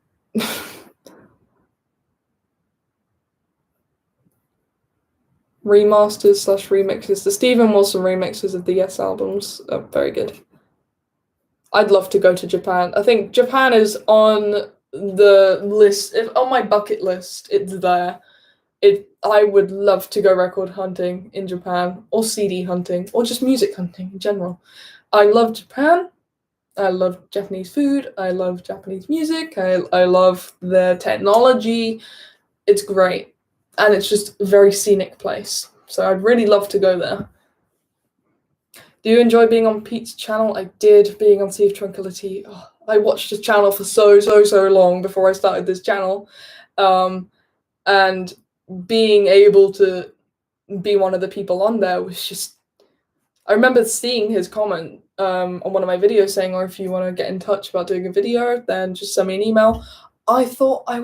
Remasters/remixes. The Steven Wilson remixes of the Yes albums are very good. I'd love to go to Japan. I think Japan is on the list, on my bucket list. It's there. I would love to go record hunting in Japan, or CD hunting, or just music hunting in general. I love Japan. I love Japanese food. I love Japanese music. I love their technology. It's great. And it's just a very scenic place. So I'd really love to go there. Do you enjoy being on Pete's channel? I did, being on Sea of Tranquility. Oh, I watched his channel for so long before I started this channel. And being able to be one of the people on there was just... I remember seeing his comment on one of my videos saying, "Oh, if you want to get in touch about doing a video, then just send me an email." I thought I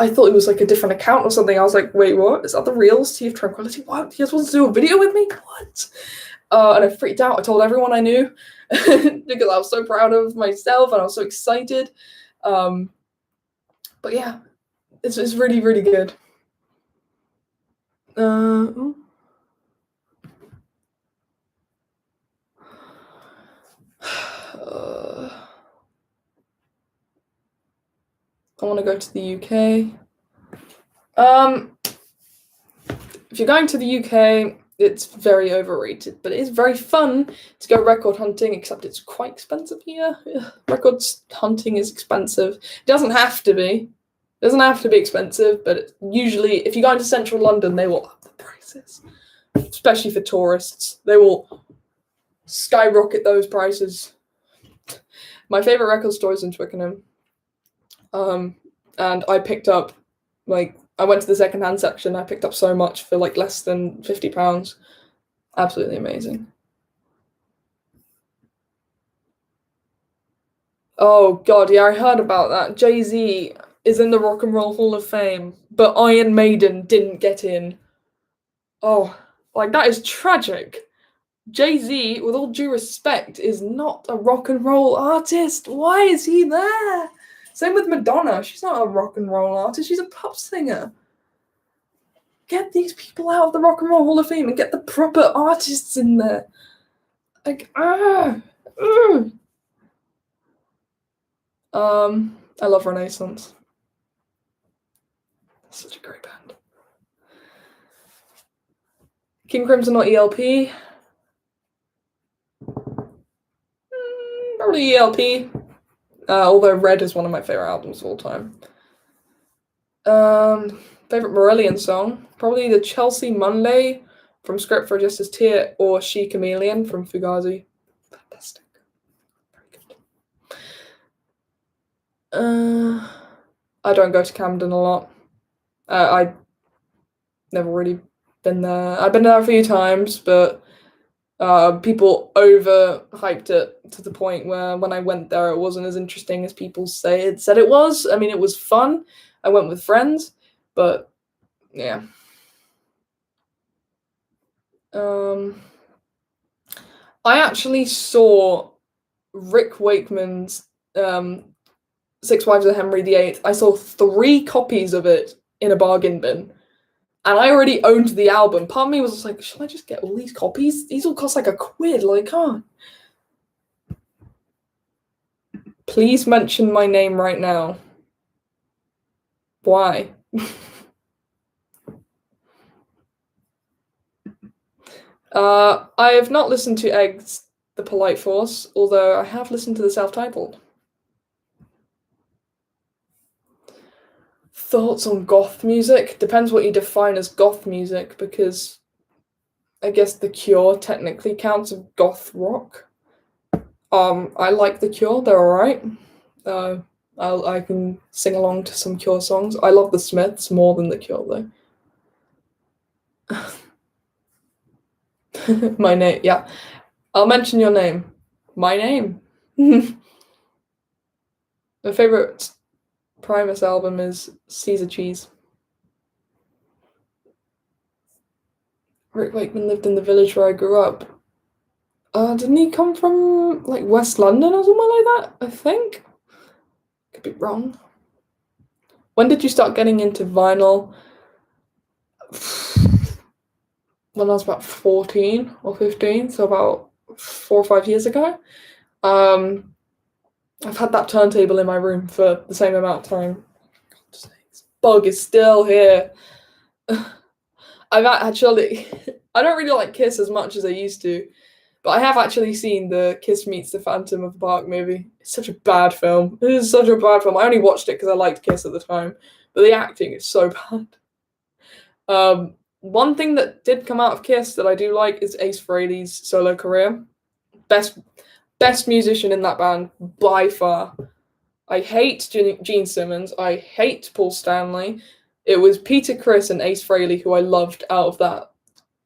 thought it was like a different account or something. I was like, wait, what? Is that the real Sea of Tranquility? What? You guys want to do a video with me? What? And I freaked out. I told everyone I knew because I was so proud of myself and I was so excited. But yeah, it's really, really good. want to go to the UK. If you're going to the UK, it's very overrated, but it is very fun to go record hunting, except it's quite expensive here. Records hunting is expensive. It doesn't have to be. It doesn't have to be expensive, but usually, if you go into central London, they will up the prices. Especially for tourists. They will skyrocket those prices. My favourite record store is in Twickenham. And I picked up, I went to the second-hand section, I picked up so much for, less than £50. Absolutely amazing. Oh, God, yeah, I heard about that. Jay-Z is in the Rock and Roll Hall of Fame, but Iron Maiden didn't get in. Oh, that is tragic. Jay-Z, with all due respect, is not a rock and roll artist. Why is he there? Same with Madonna. She's not a rock and roll artist. She's a pop singer. Get these people out of the Rock and Roll Hall of Fame and get the proper artists in there. I love Renaissance. Such a great band. King Crimson or ELP? Probably ELP. Although Red is one of my favorite albums of all time. Favorite Marillion song? Probably the Chelsea Monday from Script for a Justice Tear or She Chameleon from Fugazi. Fantastic. Very good. I don't go to Camden a lot. I've never really been there. I've been there a few times, but people overhyped it to the point where when I went there, it wasn't as interesting as people said it was. I mean, it was fun. I went with friends, but yeah. I actually saw Rick Wakeman's Six Wives of Henry VIII. I saw 3 copies of it in a bargain bin. And I already owned the album. Part of me was like, should I just get all these copies? These all cost £1. Please mention my name right now. Why? I have not listened to Eggs, The Polite Force, although I have listened to the self-titled. Thoughts on goth music? Depends what you define as goth music, because I guess The Cure technically counts as goth rock. I like The Cure, they're alright. I can sing along to some Cure songs. I love the Smiths more than The Cure, though. My name, yeah. I'll mention your name. My name. My favorite Primus album is Caesar Cheese. Rick Wakeman lived in the village where I grew up. Didn't he come from West London or something like that? I think. Could be wrong. When did you start getting into vinyl? When I was about 14 or 15, so about 4 or 5 years ago. I've had that turntable in my room for the same amount of time. God's sakes. Bug is still here. I've actually, I don't really like Kiss as much as I used to, but I have actually seen the Kiss Meets the Phantom of the Park movie. It's such a bad film. It is such a bad film. I only watched it because I liked Kiss at the time, but the acting is so bad. One thing that did come out of Kiss that I do like is Ace Frehley's solo career. Best musician in that band by far. I hate Gene Simmons. I hate Paul Stanley. It was Peter Criss and Ace Frehley who I loved out of that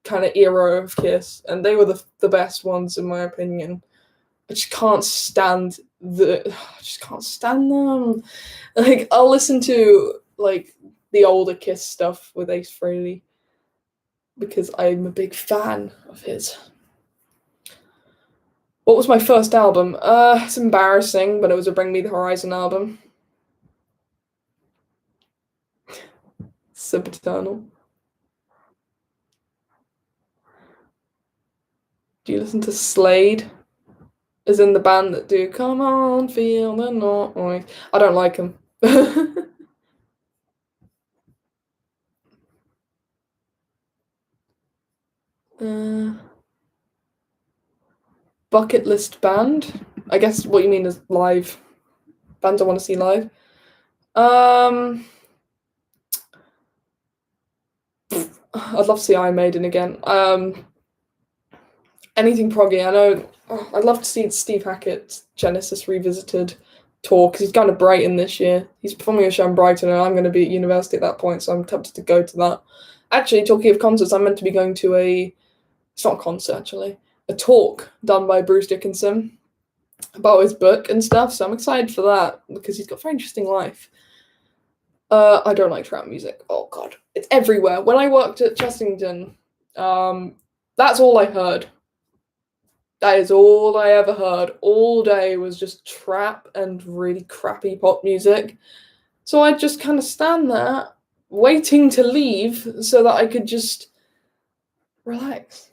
kind of era of Kiss, and they were the best ones in my opinion. I just can't stand them. I'll listen to the older Kiss stuff with Ace Frehley because I'm a big fan of his. What was my first album? It's embarrassing, but it was a Bring Me the Horizon album. Sempiternal. Do you listen to Slade? As in the band that do Come On, Feel the Noise. I don't like them. Bucket list band. I guess what you mean is live. Bands I want to see live. I'd love to see Iron Maiden again. Anything proggy. I know. I'd love to see Steve Hackett's Genesis Revisited tour because he's going to Brighton this year. He's performing a show in Brighton, and I'm going to be at university at that point, so I'm tempted to go to that. Actually, talking of concerts, I'm meant to be going to it's not a concert, actually. A talk done by Bruce Dickinson about his book and stuff, so I'm excited for that because he's got a very interesting life. I don't like trap music. Oh god, it's everywhere. When I worked at Chessington, that's all I heard. That is all I ever heard. All day was just trap and really crappy pop music. So I'd just kind of stand there, waiting to leave so that I could just relax.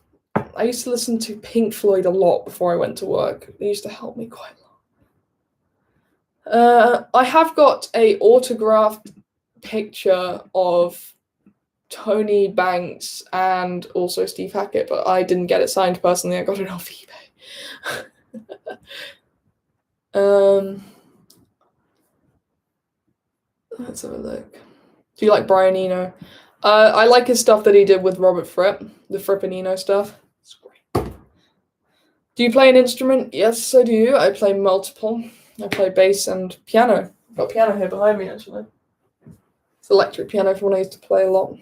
I used to listen to Pink Floyd a lot before I went to work. It used to help me quite a lot. I have got a autographed picture of Tony Banks and also Steve Hackett, but I didn't get it signed personally. I got it off eBay. Let's have a look. Do you like Brian Eno? I like his stuff that he did with Robert Fripp, the Fripp and Eno stuff. It's great. Do you play an instrument? Yes, I do. I play multiple. I play bass and piano. I've got a piano here behind me, actually. It's electric piano from when I used to play a lot.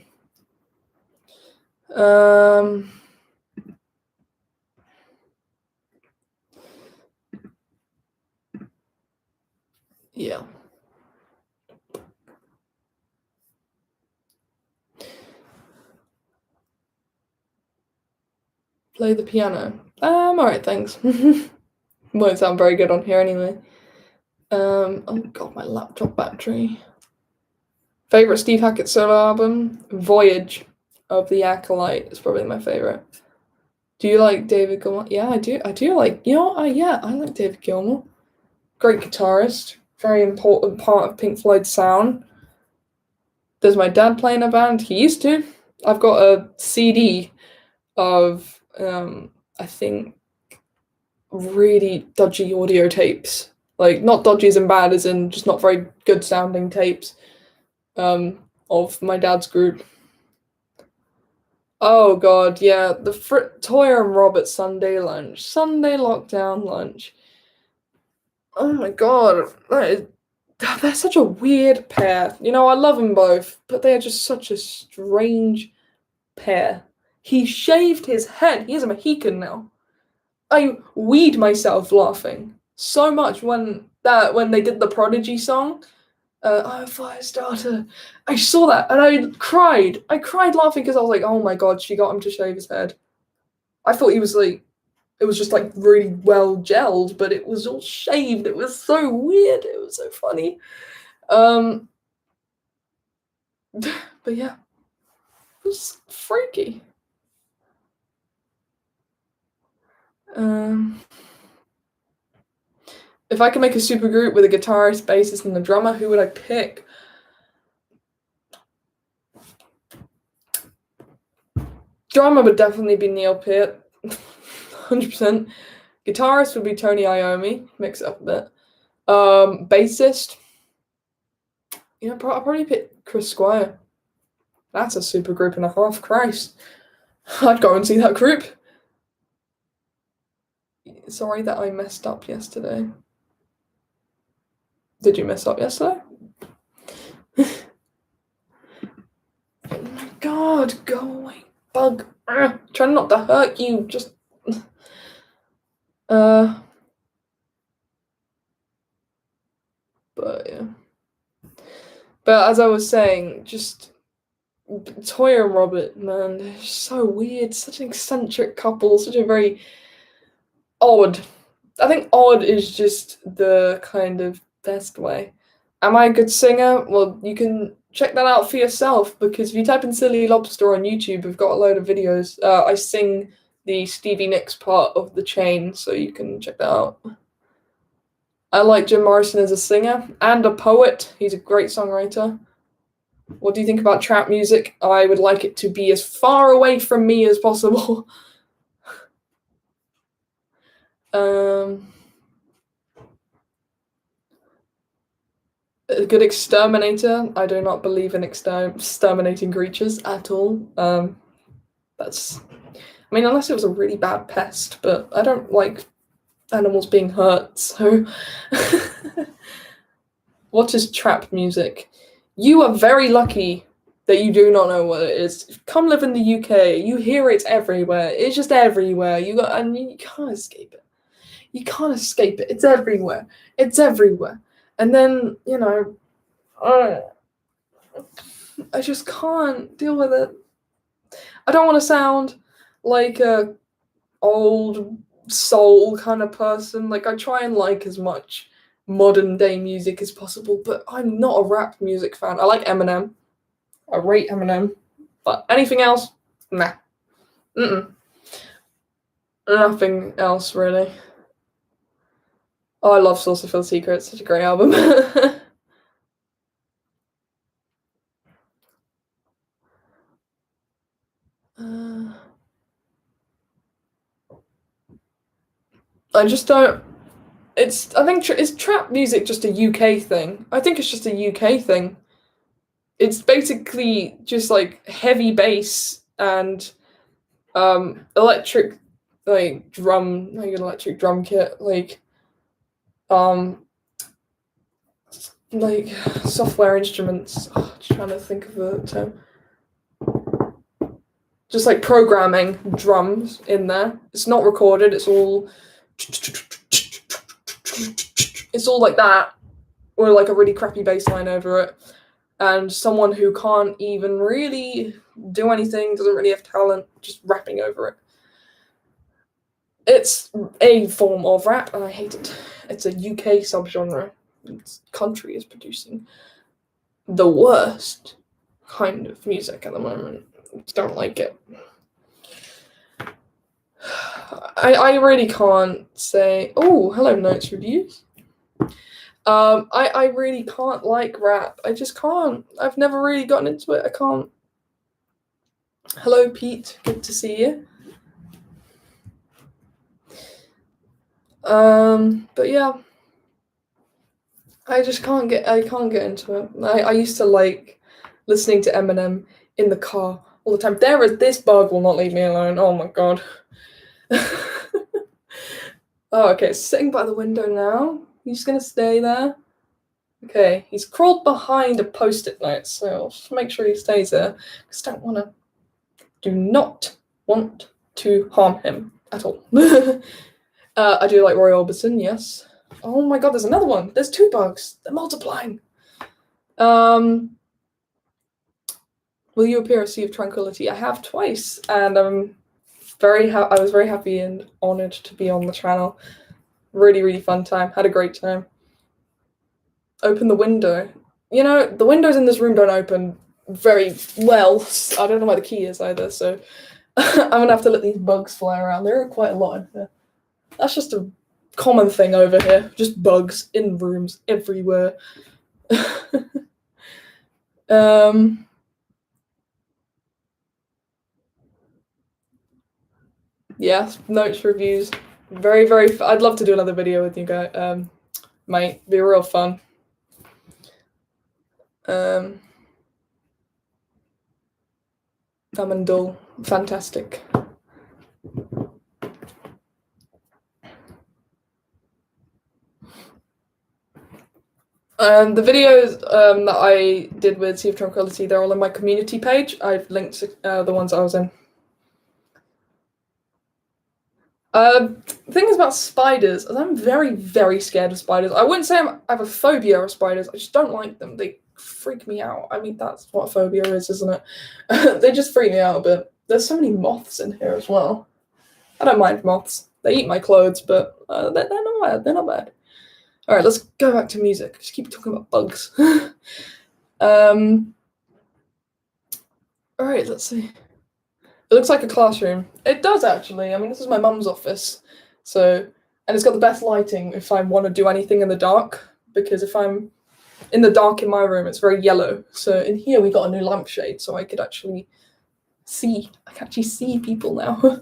Yeah. Play the piano. Alright, thanks. Won't sound very good on here anyway. Oh god, my laptop battery. Favorite Steve Hackett solo album? Voyage of the Acolyte is probably my favorite. Do you like David Gilmour? Yeah, I do. I do like, yeah, I like David Gilmour. Great guitarist. Very important part of Pink Floyd's sound. Does my dad play in a band? He used to. I've got a CD of, I think, really dodgy audio tapes. Like, not dodgy as in bad, as in just not very good sounding tapes of my dad's group. Oh god, yeah, the Toya and Robert Sunday lunch. Sunday lockdown lunch. Oh my god, they're such a weird pair. I love them both, but they are just such a strange pair. He shaved his head. He is a Mohican now. I weed myself laughing so much when they did the Prodigy song. I'm a fire starter. I saw that and I cried. I cried laughing because I was like, oh my god, she got him to shave his head. I thought he was like, it was just like really well gelled, but it was all shaved. It was so weird. It was so funny. But yeah, it was freaky. If I could make a supergroup with a guitarist, bassist, and a drummer, who would I pick? Drummer would definitely be Neil Peart, 100%. Guitarist would be Tony Iommi, mix it up a bit. Bassist, I'll probably pick Chris Squire. That's a super group and a half. Christ, I'd go and see that group. Sorry that I messed up yesterday. Did you mess up yesterday? Oh my god, go away, bug. Trying not to hurt you, just... But yeah. But as I was saying, just Toya and Robert, man, they're so weird, such an eccentric couple, such a very odd. I think odd is just the kind of best way. Am I a good singer? Well, you can check that out for yourself, because if you type in Silly Lobster on YouTube, we've got a load of videos. I sing the Stevie Nicks part of The Chain, so you can check that out. I like Jim Morrison as a singer and a poet. He's a great songwriter. What do you think about trap music? I would like it to be as far away from me as possible. A good exterminator. I do not believe in exterminating creatures at all. That's, I mean, unless it was a really bad pest, but I don't like animals being hurt, so. What is trap music? You are very lucky that you do not know what it is. Come live in the UK. You hear it everywhere. It's just everywhere. And you can't escape it. You can't escape it. It's everywhere. It's everywhere. And then, you know, I just can't deal with it. I don't want to sound like a old soul kind of person. Like, I try and like as much modern day music as possible, but I'm not a rap music fan. I like Eminem. I rate Eminem. But anything else? Nah. Nothing else, really. Oh, I love Source of Filled Secrets. Such a great album. I just don't. I think is trap music just a UK thing? I think it's just a UK thing. It's basically just like heavy bass and electric like an electric drum kit, like software instruments. Oh, just trying to think of a term. Just like programming drums in there. It's not recorded. It's all like that, or like a really crappy bass line over it. And someone who can't even really do anything, doesn't really have talent, just rapping over it. It's a form of rap, and I hate it. It's a UK subgenre. This country is producing the worst kind of music at the moment. Don't like it. I really can't say. Oh, hello, Notes Reviews. I really can't like rap. I just can't. I've never really gotten into it. I can't. Hello, Pete. Good to see you. But yeah, I can't get into it. I used to like listening to Eminem in the car all the time. This bug will not leave me alone. Oh my god. Oh, okay, sitting by the window now. He's just gonna stay there. Okay, he's crawled behind a post-it note, so I'll just make sure he stays there. Because do not want to harm him at all. I do like Roy Orbison, yes. Oh my god, there's another one. There's 2 bugs. They're multiplying. Will you appear at Sea of Tranquility? I have twice, and I was very happy and honoured to be on the channel. Really, really fun time. Had a great time. Open the window. You know, the windows in this room don't open very well. I don't know where the key is either, so I'm gonna have to let these bugs fly around. There are quite a lot in here. That's just a common thing over here. Just bugs in rooms everywhere. Yeah, Notes Reviews. Very, very. I'd love to do another video with you guys. Might be real fun. Amandul, fantastic. The videos that I did with Sea of Tranquility, they're all on my community page. I've linked the ones I was in. The thing is about spiders, I'm very, very scared of spiders. I wouldn't say I have a phobia of spiders. I just don't like them. They freak me out. I mean, that's what a phobia is, isn't it? They just freak me out a bit. There's so many moths in here as well. I don't mind moths. They eat my clothes, but they're not bad. They're not bad. All right, let's go back to music. Just keep talking about bugs. All right, let's see. It looks like a classroom. It does, actually. I mean, this is my mum's office. So, and it's got the best lighting if I want to do anything in the dark. Because if I'm in the dark in my room, it's very yellow. So in here, we got a new lampshade, so I could actually see. I can actually see people now.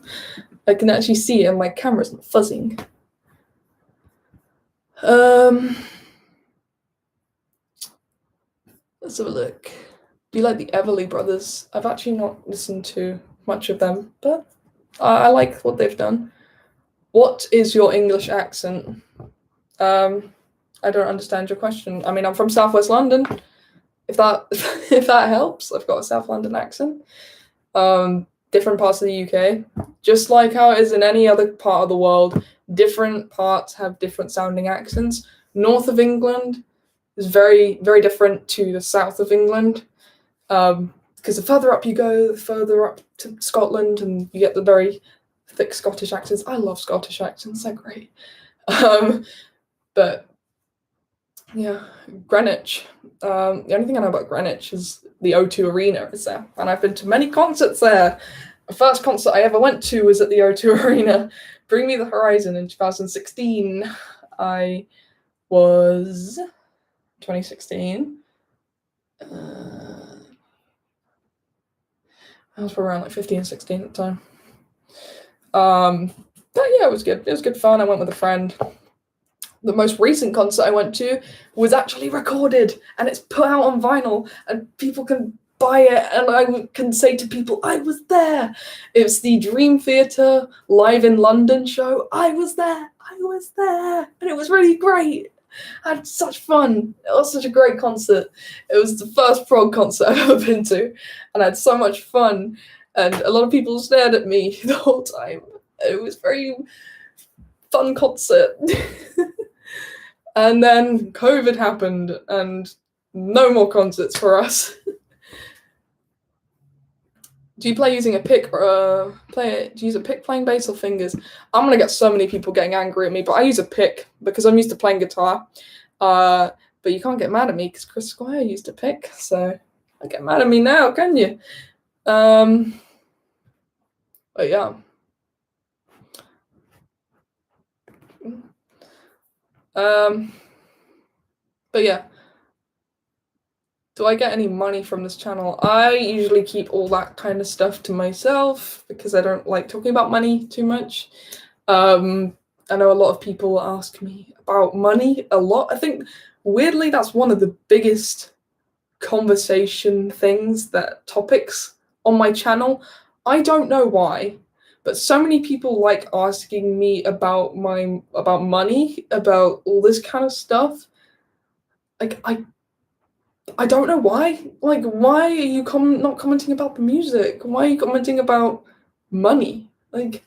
I can actually see, and my camera's not fuzzing. Let's have a look. Do you like the Everly Brothers? I've actually not listened to much of them, but I like what they've done. What is your English accent? I don't understand your question. I mean, I'm from Southwest London. If that if that helps, I've got a South London accent. Different parts of the UK, just like how it is in any other part of the world, different parts have different sounding accents. North of England is very, very different to the south of England. Because the further up you go, the further up to Scotland, and you get the very thick Scottish accents. I love Scottish accents, they're great. But yeah, Greenwich. The only thing I know about Greenwich is the O2 Arena is there, and I've been to many concerts there. The first concert I ever went to was at the O2 Arena, Bring Me the Horizon in 2016. I was 2016. I was probably around like 15, 16 at the time. But yeah, it was good. It was good fun. I went with a friend. The most recent concert I went to was actually recorded, and it's put out on vinyl, and people can buy it, and I can say to people, I was there. It's the Dream Theatre Live in London show. I was there, and it was really great. I had such fun. It was such a great concert. It was the first prog concert I've ever been to, and I had so much fun, and a lot of people stared at me the whole time. It was a very fun concert. And then COVID happened, and no more concerts for us. Do you play using a pick or do you use a pick playing bass or fingers? I'm gonna get so many people getting angry at me, but I use a pick because I'm used to playing guitar. But you can't get mad at me because Chris Squire used a pick, so don't get mad at me now, can you? But yeah. But yeah. Do I get any money from this channel? I usually keep all that kind of stuff to myself because I don't like talking about money too much. I know a lot of people ask me about money a lot. I think, weirdly, that's one of the biggest conversation topics on my channel. I don't know why, but so many people like asking me about money, about all this kind of stuff. Like, I don't know why. Like, why are you not commenting about the music? Why are you commenting about money? Like,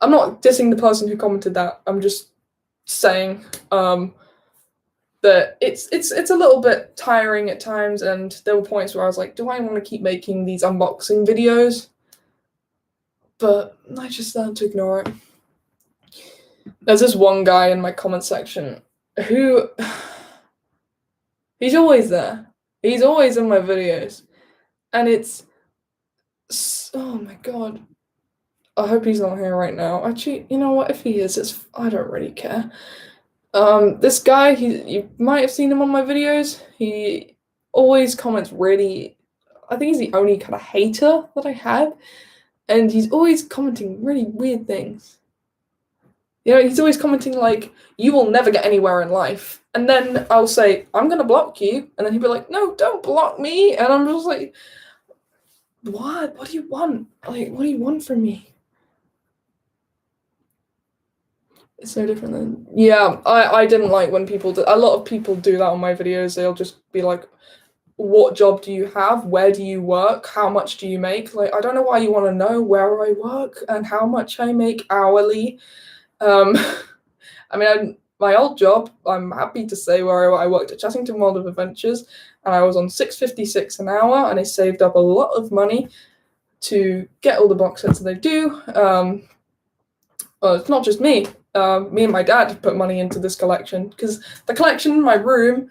I'm not dissing the person who commented that. I'm just saying that it's a little bit tiring at times, and there were points where I was like, do I want to keep making these unboxing videos? But I just learned to ignore it. There's this one guy in my comment section who he's always there. He's always in my videos. And it's... Oh my god. I hope he's not here right now. Actually, you know what? If he is, I don't really care. This guy, you might have seen him on my videos. He always comments really... I think he's the only kind of hater that I have. And he's always commenting really weird things. You know, he's always commenting like, you will never get anywhere in life. And then I'll say, I'm going to block you. And then he'll be like, no, don't block me. And I'm just like, what? What do you want? Like, what do you want from me? It's no different than... Yeah, I didn't like when people do... A lot of people do that on my videos. They'll just be like, what job do you have? Where do you work? How much do you make? Like, I don't know why you want to know where I work and how much I make hourly. I mean, my old job, I'm happy to say where I worked at Chessington World of Adventures, and I was on $6.56 an hour, and I saved up a lot of money to get all the box sets that they do. Well, it's not just me. Me and my dad put money into this collection, because the collection in my room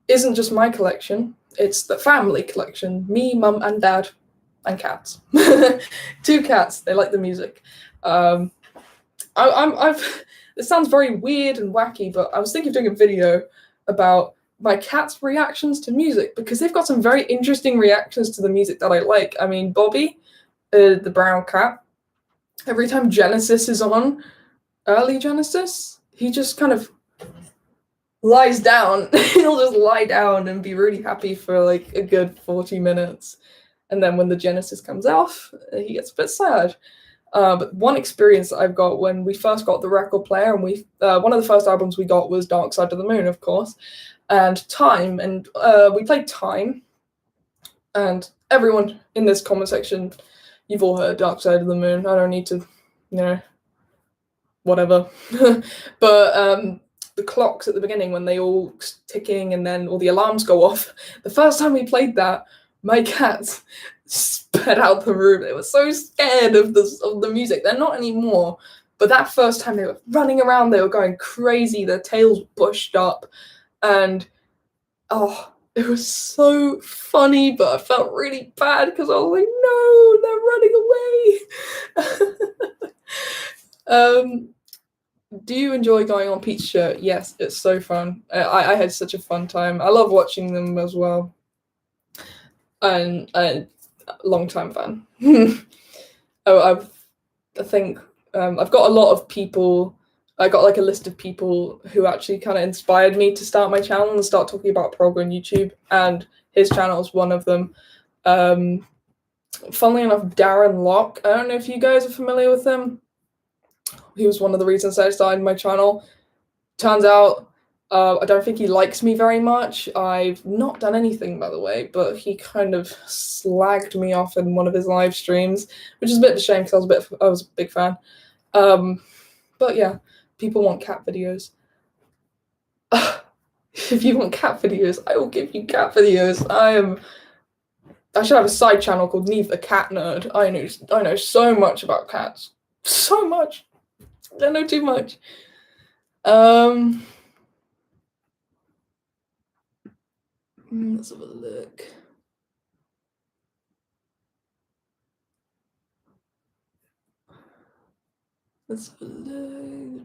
isn't just my collection, it's the family collection. Me, mum, and dad, and cats. 2 cats, they like the music. This sounds very weird and wacky, but I was thinking of doing a video about my cat's reactions to music, because they've got some very interesting reactions to the music that I like. I mean, Bobby, the brown cat, every time Genesis is on, early Genesis, he just kind of lies down. He'll just lie down and be really happy for like a good 40 minutes. And then when the Genesis comes off, he gets a bit sad. But one experience that I've got when we first got the record player, and one of the first albums we got was Dark Side of the Moon, of course, and Time, and we played Time, and everyone in this comment section, you've all heard Dark Side of the Moon. I don't need to, whatever. But the clocks at the beginning, when they all ticking and then all the alarms go off, the first time we played that, my cats sped out the room. They were so scared of the music. They're not anymore. But that first time, they were running around, they were going crazy, their tails pushed up, and it was so funny, but I felt really bad because I was like, no, they're running away. Do you enjoy going on Pete's shirt? Yes, it's so fun. I had such a fun time. I love watching them as well. And a long-time fan. I think I've got a lot of people. I got like a list of people who actually kind of inspired me to start my channel and start talking about prog on YouTube, and his channel is one of them. Funnily enough, Darren Locke, I don't know if you guys are familiar with him. He was one of the reasons I started my channel. Turns out, I don't think he likes me very much. I've not done anything, by the way, but he kind of slagged me off in one of his live streams, which is a bit of a shame because I was a big fan. But yeah, people want cat videos. If you want cat videos, I will give you cat videos. I should have a side channel called Neve the Cat Nerd. I know so much about cats. So much. I know too much. Let's have a look. Let's have a look.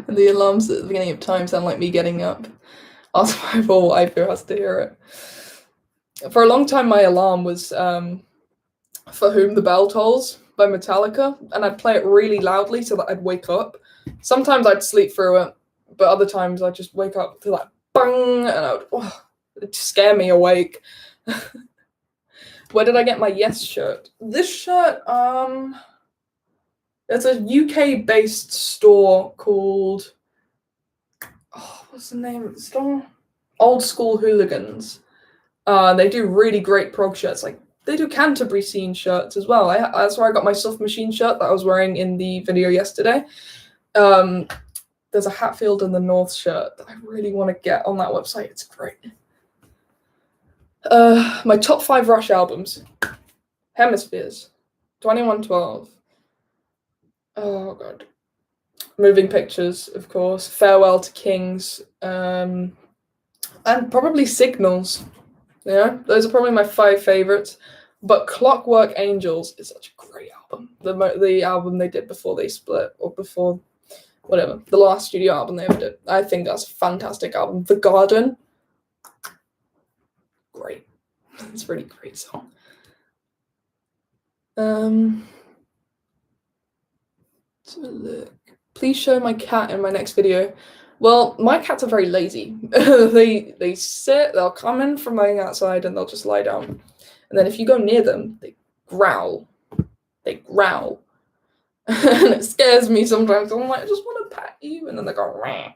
The alarms at the beginning of Time sound like me getting up. Ask my poor wife who has to hear it. For a long time, my alarm was For Whom the Bell Tolls by Metallica, and I'd play it really loudly so that I'd wake up. Sometimes I'd sleep through it, but other times I'd just wake up to that bang, and it'd scare me awake. Where did I get my Yes shirt? This shirt, it's a UK-based store called, what's the name of the store? Old School Hooligans. They do really great prog shirts. Like, they do Canterbury scene shirts as well. That's where I got my Soft Machine shirt that I was wearing in the video yesterday. There's a Hatfield in the North shirt that I really want to get on that website. It's great. My top 5 Rush albums. Hemispheres. 2112. Oh, God. Moving Pictures, of course. Farewell to Kings. And probably Signals. Yeah, those are probably my 5 favorites. But Clockwork Angels is such a great album. The album they did before they split, or before, whatever, the last studio album they ever did. I think that's a fantastic album. The Garden, great. It's a really great song. Let's have a look. Please show my cat in my next video. Well, my cats are very lazy. They sit, they'll come in from laying outside, and they'll just lie down. And then if you go near them, they growl. They growl. And it scares me sometimes. I'm like, I just want to pat you. And then they go, rah.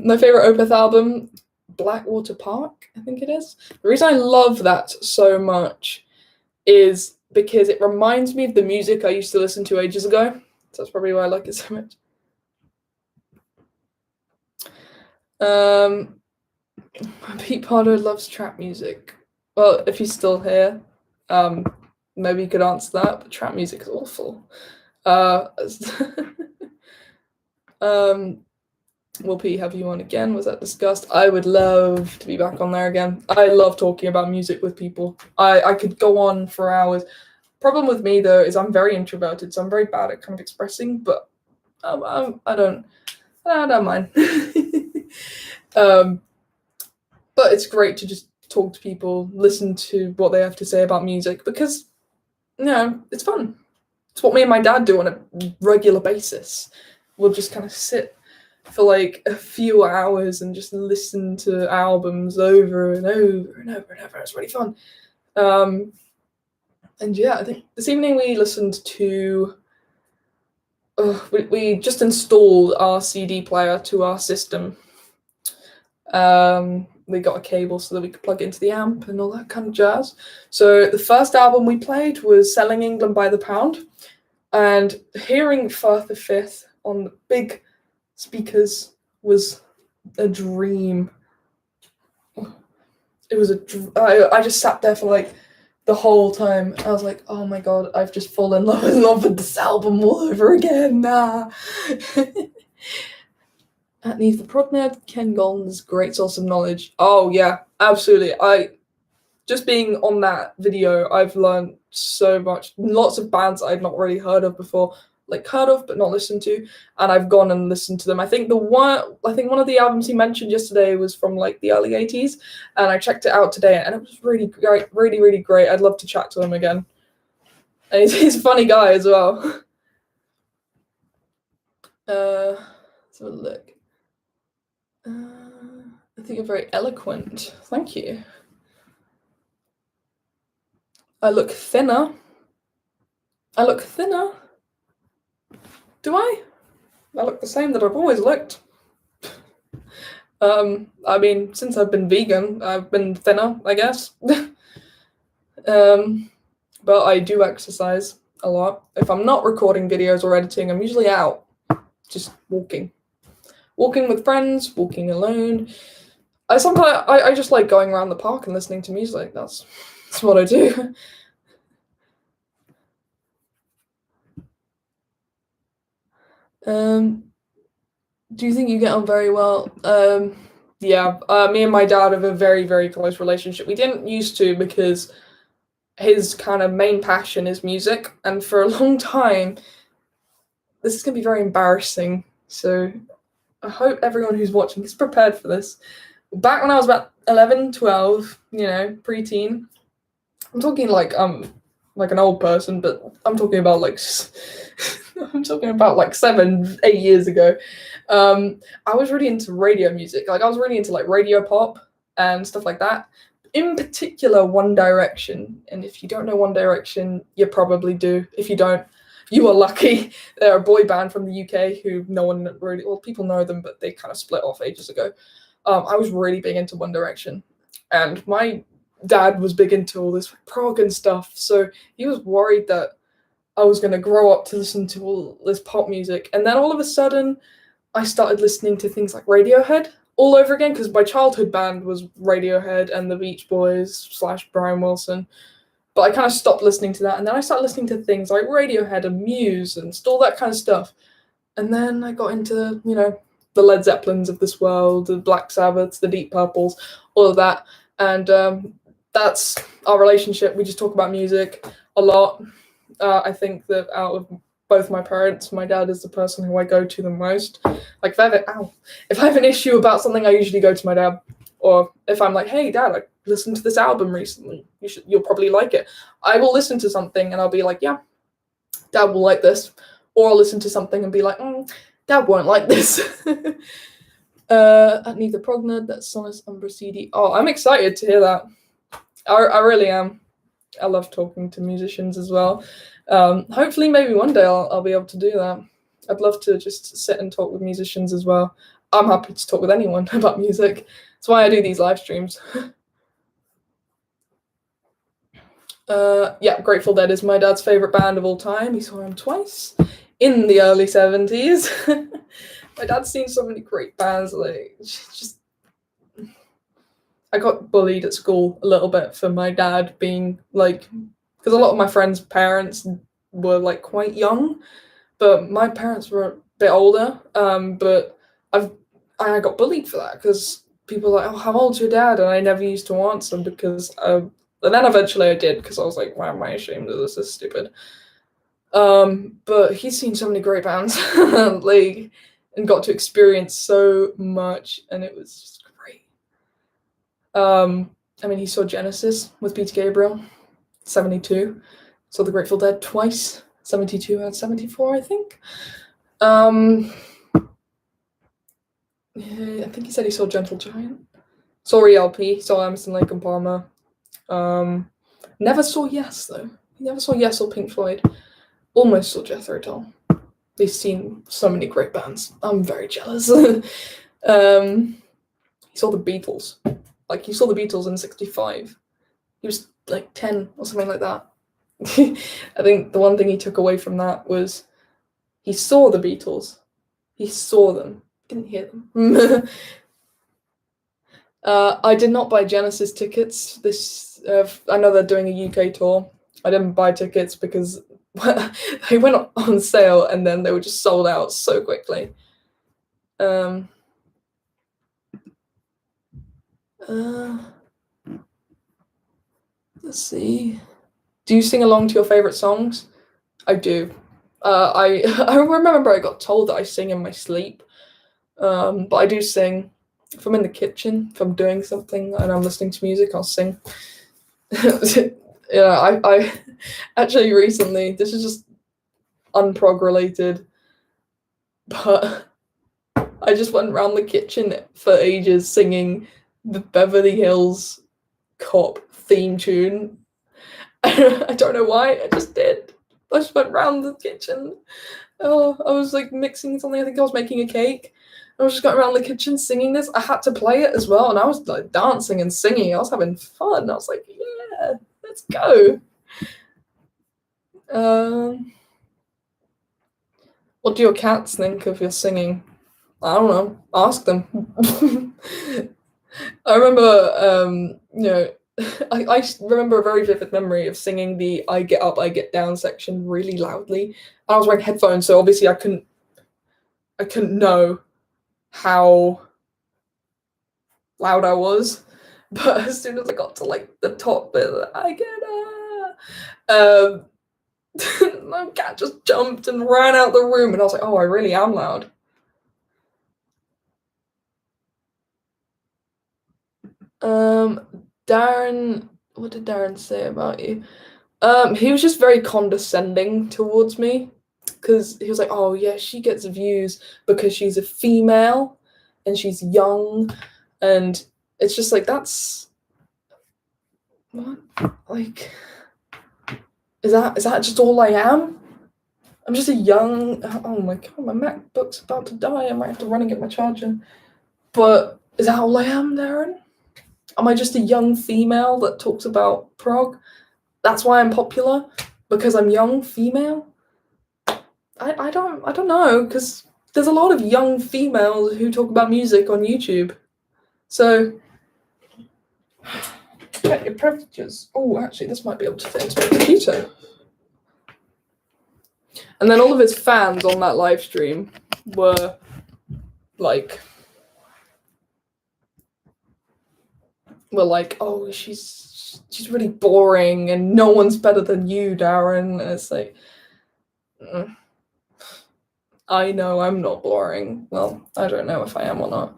My favorite Opeth album, Blackwater Park, I think it is. The reason I love that so much is because it reminds me of the music I used to listen to ages ago. So that's probably why I like it so much. Pete Pardo loves trap music. Well, if he's still here, maybe you could answer that, but trap music is awful. Will Pete have you on again? Was that discussed? I would love to be back on there again. I love talking about music with people. I could go on for hours. Problem with me, though, is I'm very introverted, so I'm very bad at kind of expressing, but I don't mind. But it's great to just talk to people, listen to what they have to say about music, because it's fun. It's what me and my dad do on a regular basis. We'll just kind of sit for like a few hours and just listen to albums over and over and over and over. It's really fun. And yeah, I think this evening we listened to. We just installed our CD player to our system. We got a cable so that we could plug it into the amp and all that kind of jazz. So the first album we played was Selling England by the Pound, and hearing Firth of Fifth on the big speakers was a dream. It was I just sat there for like the whole time. I was like, oh my god, I've just fallen in love with this album all over again. Nah. Neath the Progned, Ken Gold's great source of knowledge. Oh yeah, absolutely. Just being on that video, I've learned so much. Lots of bands I'd not really heard of before, like heard of but not listened to, and I've gone and listened to them. I think one of the albums he mentioned yesterday was from like the early 80s, and I checked it out today, and it was really great, really, really great. I'd love to chat to him again. And he's a funny guy as well. Let's have a look. I think you're very eloquent. Thank you. I look thinner. Do I? I look the same that I've always looked. I mean, since I've been vegan, I've been thinner, I guess. But I do exercise a lot. If I'm not recording videos or editing, I'm usually out, just walking. Walking with friends, walking alone. I just like going around the park and listening to music. That's what I do. Do you think you get on very well? Yeah, me and my dad have a very, very close relationship. We didn't used to, because his kind of main passion is music, and for a long time, this is going to be very embarrassing, so I hope everyone who's watching is prepared for this. Back when I was about 11, 12, preteen, I'm talking like an old person, but I'm talking about like 7, 8 years ago. I was really into radio music. Like I was really into like radio pop and stuff like that. In particular, One Direction. And if you don't know One Direction, you probably do. If you don't, you are lucky. They're a boy band from the UK who no one really, well, people know them, but they kind of split off ages ago. I was really big into One Direction, and my dad was big into all this prog and stuff, so he was worried that I was going to grow up to listen to all this pop music. And then all of a sudden, I started listening to things like Radiohead all over again, because my childhood band was Radiohead and the Beach Boys / Brian Wilson. But I kind of stopped listening to that, and then I started listening to things like Radiohead and Muse and all that kind of stuff. And then I got into, the Led Zeppelins of this world, the Black Sabbaths, the Deep Purples, all of that. And that's our relationship. We just talk about music a lot. I think that out of both my parents, my dad is the person who I go to the most. Like if I have an issue about something, I usually go to my dad. Or if I'm like, hey dad, I listened to this album recently, you'll probably like it. I will listen to something and I'll be like, yeah, dad will like this. Or I'll listen to something and be like, dad won't like this. At Neither Prognard, that's Sonus Umbra CD. Oh, I'm excited to hear that. I really am. I love talking to musicians as well. Hopefully, maybe one day I'll be able to do that. I'd love to just sit and talk with musicians as well. I'm happy to talk with anyone about music. That's why I do these live streams. Yeah, Grateful Dead is my dad's favorite band of all time. He saw them twice in the early 70s. My dad's seen so many great bands. Like, just I got bullied at school a little bit for my dad being like, because a lot of my friends' parents were like quite young, but my parents were a bit older. But I got bullied for that, because people were like, oh, how old's your dad? And I never used to answer because, and then eventually I did, because I was like, why am I ashamed of this? This is stupid. But he's seen so many great bands, like, and got to experience so much, and it was just great. I mean, he saw Genesis with Peter Gabriel, 72. Saw the Grateful Dead twice, 72 and 74, I think. Yeah, I think he said he saw Gentle Giant. Saw ELP, saw Emerson, Lake and Palmer. Never saw Yes, though. He never saw Yes or Pink Floyd. Almost saw Jethro Tull. They've seen so many great bands. I'm very jealous. He saw the Beatles. Like, he saw the Beatles in 65. He was like 10 or something like that. I think the one thing he took away from that was he saw the Beatles. He saw them. Didn't hear them. I did not buy Genesis tickets. I know they're doing a UK tour. I didn't buy tickets because they went on sale and then they were just sold out so quickly. Let's see. Do you sing along to your favorite songs? I do. I remember I got told that I sing in my sleep, but I do sing. If I'm in the kitchen, if I'm doing something and I'm listening to music, I'll sing. Yeah, I actually recently, this is just unprog related, but I just went around the kitchen for ages singing the Beverly Hills Cop theme tune. I don't know why, I just did. I just went around the kitchen. Oh, I was like mixing something. I think I was making a cake. I was just going around the kitchen singing this. I had to play it as well, and I was like dancing and singing. I was having fun. I was like, yeah, let's go. What do your cats think of your singing? I don't know. Ask them. I remember, I remember a very vivid memory of singing the I Get Up, I Get Down section really loudly. I was wearing headphones, so obviously I couldn't know how loud I was. But as soon as I got to like the top bit, I get up, my cat just jumped and ran out the room, and I was like, oh, I really am loud. Darren, what did Darren say about you? He was just very condescending towards me, because he was like, oh yeah, she gets views because she's a female and she's young, and it's just like, that's what, like, is that just all I am? I'm just a young, oh my god, my MacBook's about to die. I might have to run and get my charger. But is that all I am, Darren? Am I just a young female that talks about prog? That's why I'm popular? Because I'm young female? I don't know, because there's a lot of young females who talk about music on YouTube. So check your privileges. Oh, actually, this might be able to fit into my computer. And then all of his fans on that live stream were like, oh, she's really boring and no one's better than you, Darren. And it's like, I know I'm not boring. Well, I don't know if I am or not.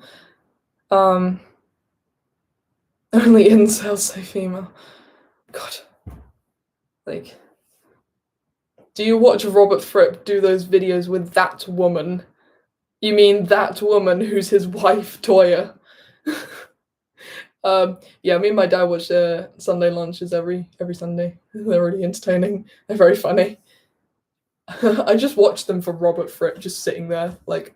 Only incels say female. God. Like, do you watch Robert Fripp do those videos with that woman? You mean that woman who's his wife, Toya? Yeah, me and my dad watch Sunday lunches every Sunday. They're really entertaining. They're very funny. I just watch them for Robert Fripp just sitting there, like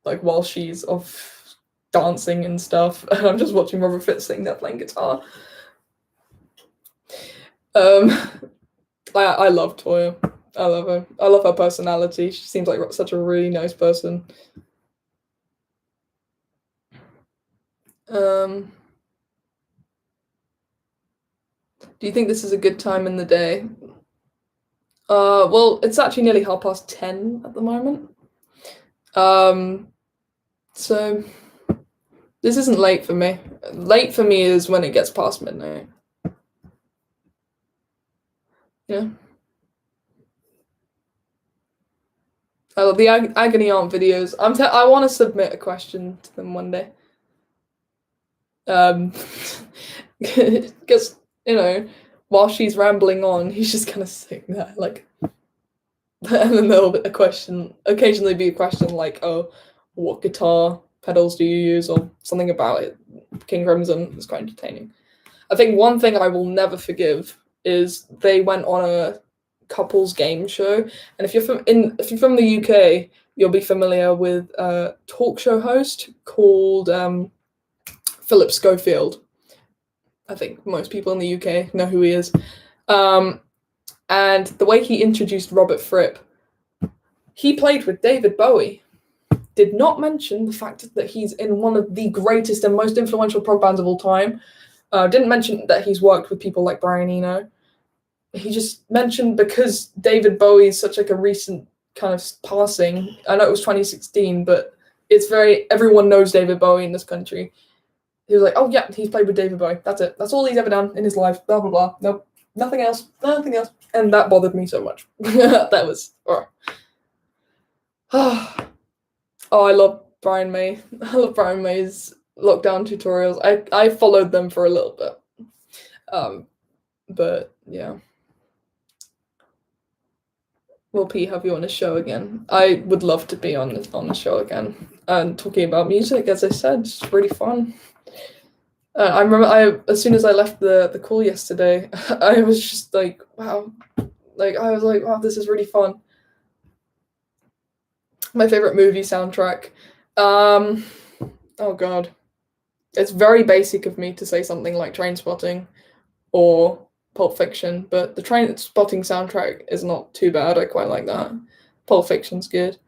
while she's off dancing and stuff, and I'm just watching Robert Fripp sitting there playing guitar. I love Toya. I love her. I love her personality. She seems like such a really nice person. Do you think this is a good time in the day? Well, it's actually nearly 10:30 at the moment. So this isn't late for me. Late for me is when it gets past midnight. Yeah. I love the agony aunt videos. I want to submit a question to them one day. Because while she's rambling on, he's just kind of sitting there like, and then there'll be occasionally be a question like, "Oh, what guitar pedals do you use?" or something about it. King Crimson is quite entertaining. I think one thing I will never forgive is they went on a couples game show, and if you're from the UK, you'll be familiar with a talk show host called Philip Schofield. I think most people in the UK know who he is. And the way he introduced Robert Fripp, he played with David Bowie. Did not mention the fact that he's in one of the greatest and most influential prog bands of all time. Didn't mention that he's worked with people like Brian Eno. He just mentioned because David Bowie is such like a recent kind of passing. I know it was 2016, but everyone knows David Bowie in this country. He was like, "Oh yeah, he's played with David Bowie. That's it. That's all he's ever done in his life. Blah blah blah. Nope, nothing else. Nothing else." And that bothered me so much. That was. Oh, I love Brian May. I love Brian May's lockdown tutorials. I followed them for a little bit. But yeah. Will P have you on a show again? I would love to be on the show again. And talking about music, as I said, it's really fun. I remember as soon as I left the call yesterday, I was just like, wow. Like, I was like, wow, this is really fun. My favorite movie soundtrack. Oh god. It's very basic of me to say something like Trainspotting or Pulp Fiction, but the Trainspotting soundtrack is not too bad. I quite like that. Pulp Fiction's good.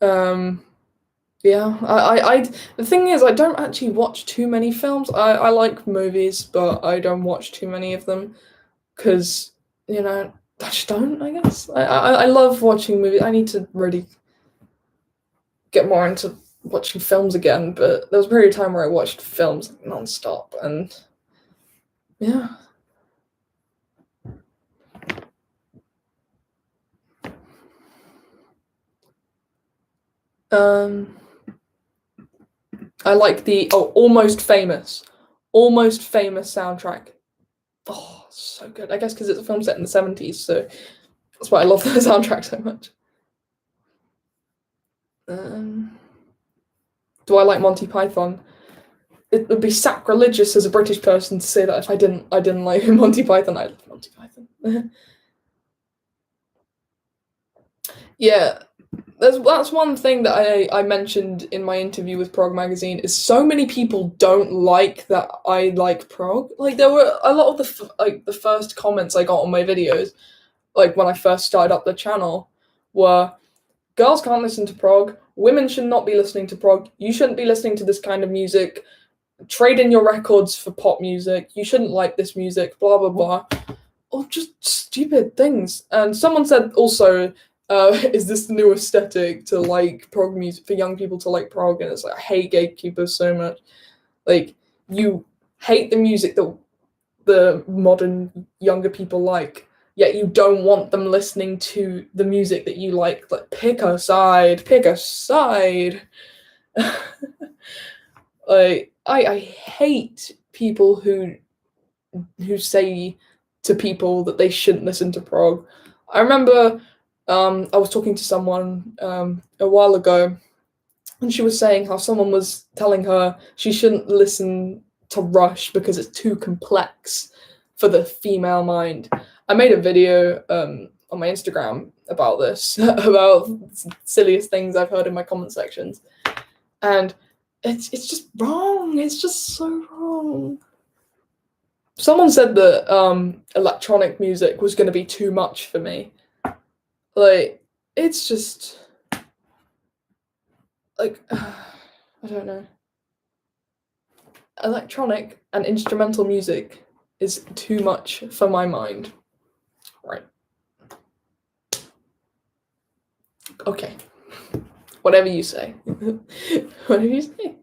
Yeah, the thing is, I don't actually watch too many films. I like movies, but I don't watch too many of them because, I just don't, I guess. I love watching movies. I need to really get more into watching films again, but there was a period of time where I watched films non-stop, and yeah. I like the Almost Famous soundtrack. Oh, so good. I guess because it's a film set in the 70s, so that's why I love the soundtrack so much. Do I like Monty Python? It would be sacrilegious as a British person to say that if I didn't like Monty Python. I love Monty Python. Yeah, that's one thing that I mentioned in my interview with Prog Magazine is so many people don't like that I like prog. Like there were a lot of the first comments I got on my videos, like when I first started up the channel, were girls can't listen to prog, women should not be listening to prog, you shouldn't be listening to this kind of music, trade in your records for pop music, you shouldn't like this music, blah blah blah. Or just stupid things. And someone said also, is this the new aesthetic to like prog music, for young people to like prog? And it's like, I hate gatekeepers so much. Like, you hate the music that the modern younger people like, yet you don't want them listening to the music that you like. Like, pick a side. Like, I hate people who say to people that they shouldn't listen to prog. I remember I was talking to someone a while ago, and she was saying how someone was telling her she shouldn't listen to Rush because it's too complex for the female mind. I made a video on my Instagram about this, about silliest things I've heard in my comment sections, and it's just wrong. It's just so wrong. Someone said that electronic music was going to be too much for me. Like, it's just like I don't know. Electronic and instrumental music is too much for my mind. Right. Okay. Whatever you say. Whatever you say.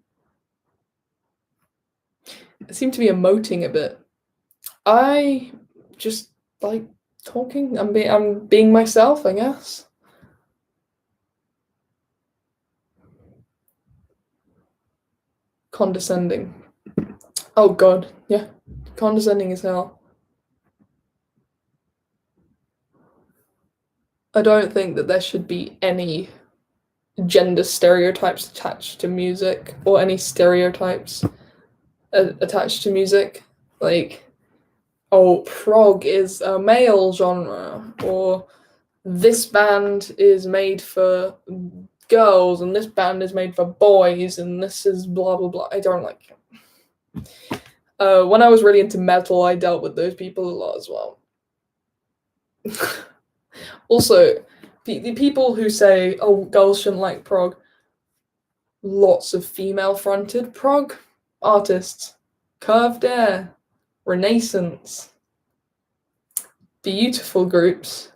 I seem to be emoting a bit. I just like talking. I'm being myself, I guess. Condescending. Oh god, yeah. Condescending as hell. I don't think that there should be any gender stereotypes attached to music, or any stereotypes attached to music. Like, oh, prog is a male genre, or this band is made for girls, and this band is made for boys, and this is blah blah blah. I don't like it. When I was really into metal, I dealt with those people a lot as well. Also, the people who say, oh, girls shouldn't like prog, lots of female-fronted prog artists. Curved Air, Renaissance, beautiful groups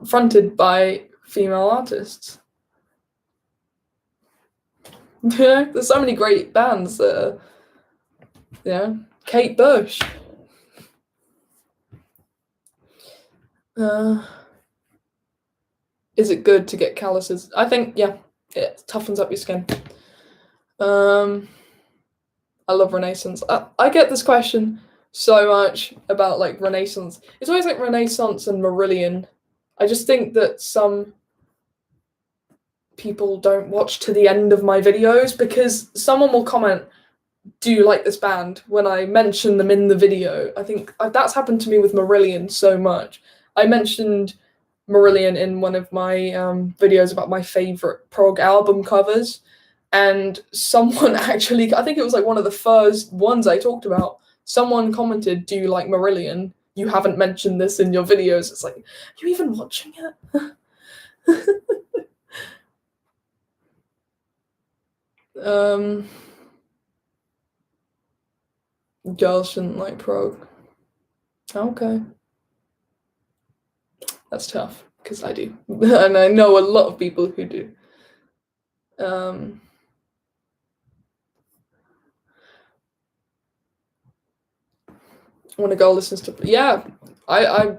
fronted by female artists. There's so many great bands that are, Kate Bush. Is it good to get calluses? I think, yeah, it toughens up your skin. I love Renaissance. I get this question so much about like Renaissance. It's always like Renaissance and Marillion. I just think that some people don't watch to the end of my videos, because someone will comment, do you like this band, when I mention them in the video. I think that's happened to me with Marillion so much. I mentioned Marillion in one of my videos about my favorite prog album covers, and someone actually, I think it was like one of the first ones I talked about, someone commented, do you like Marillion? You haven't mentioned this in your videos. It's like, are you even watching it? Girls shouldn't like prog. Okay. That's tough, because I do. And I know a lot of people who do. When a girl listens to, yeah, I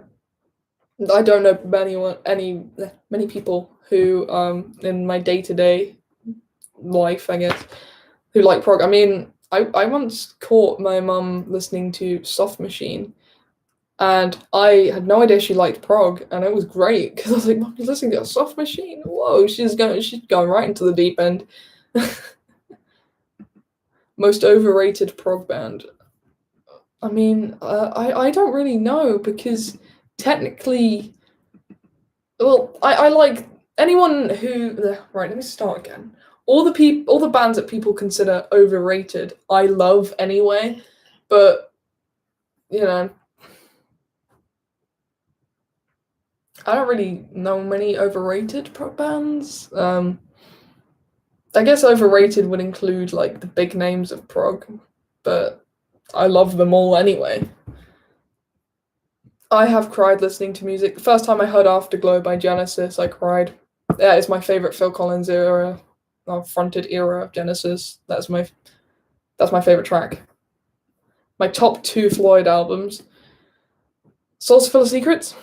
don't know many people who in my day-to-day life, I guess, who like prog. I mean, I once caught my mum listening to Soft Machine, and I had no idea she liked prog, and it was great, because I was like, Mum, you're listening to a Soft Machine? Whoa, she's going right into the deep end. Most overrated prog band. I mean, I don't really know, because technically, well, I like anyone who. Right, let me start again. All the bands that people consider overrated, I love anyway, but I don't really know many overrated prog bands. I guess overrated would include like the big names of prog, but I love them all anyway. I have cried listening to music. The first time I heard Afterglow by Genesis, I cried. That is my favorite Phil Collins era, fronted era of Genesis. That's my favorite track. My top 2 Floyd albums: Soul's Full of Secrets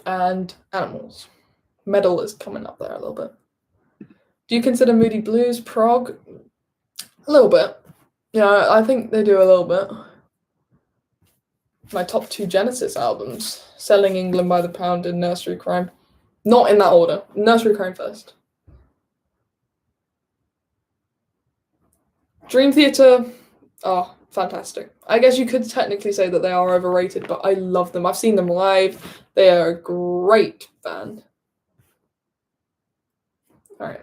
and Animals. Metal is coming up there a little bit. Do you consider Moody Blues prog? A little bit. Yeah, I think they do a little bit. My top 2 Genesis albums: Selling England by the Pound and Nursery Crime. Not in that order. Nursery Crime first. Dream Theater, oh, fantastic. I guess you could technically say that they are overrated, but I love them. I've seen them live. They are a great band. Alright,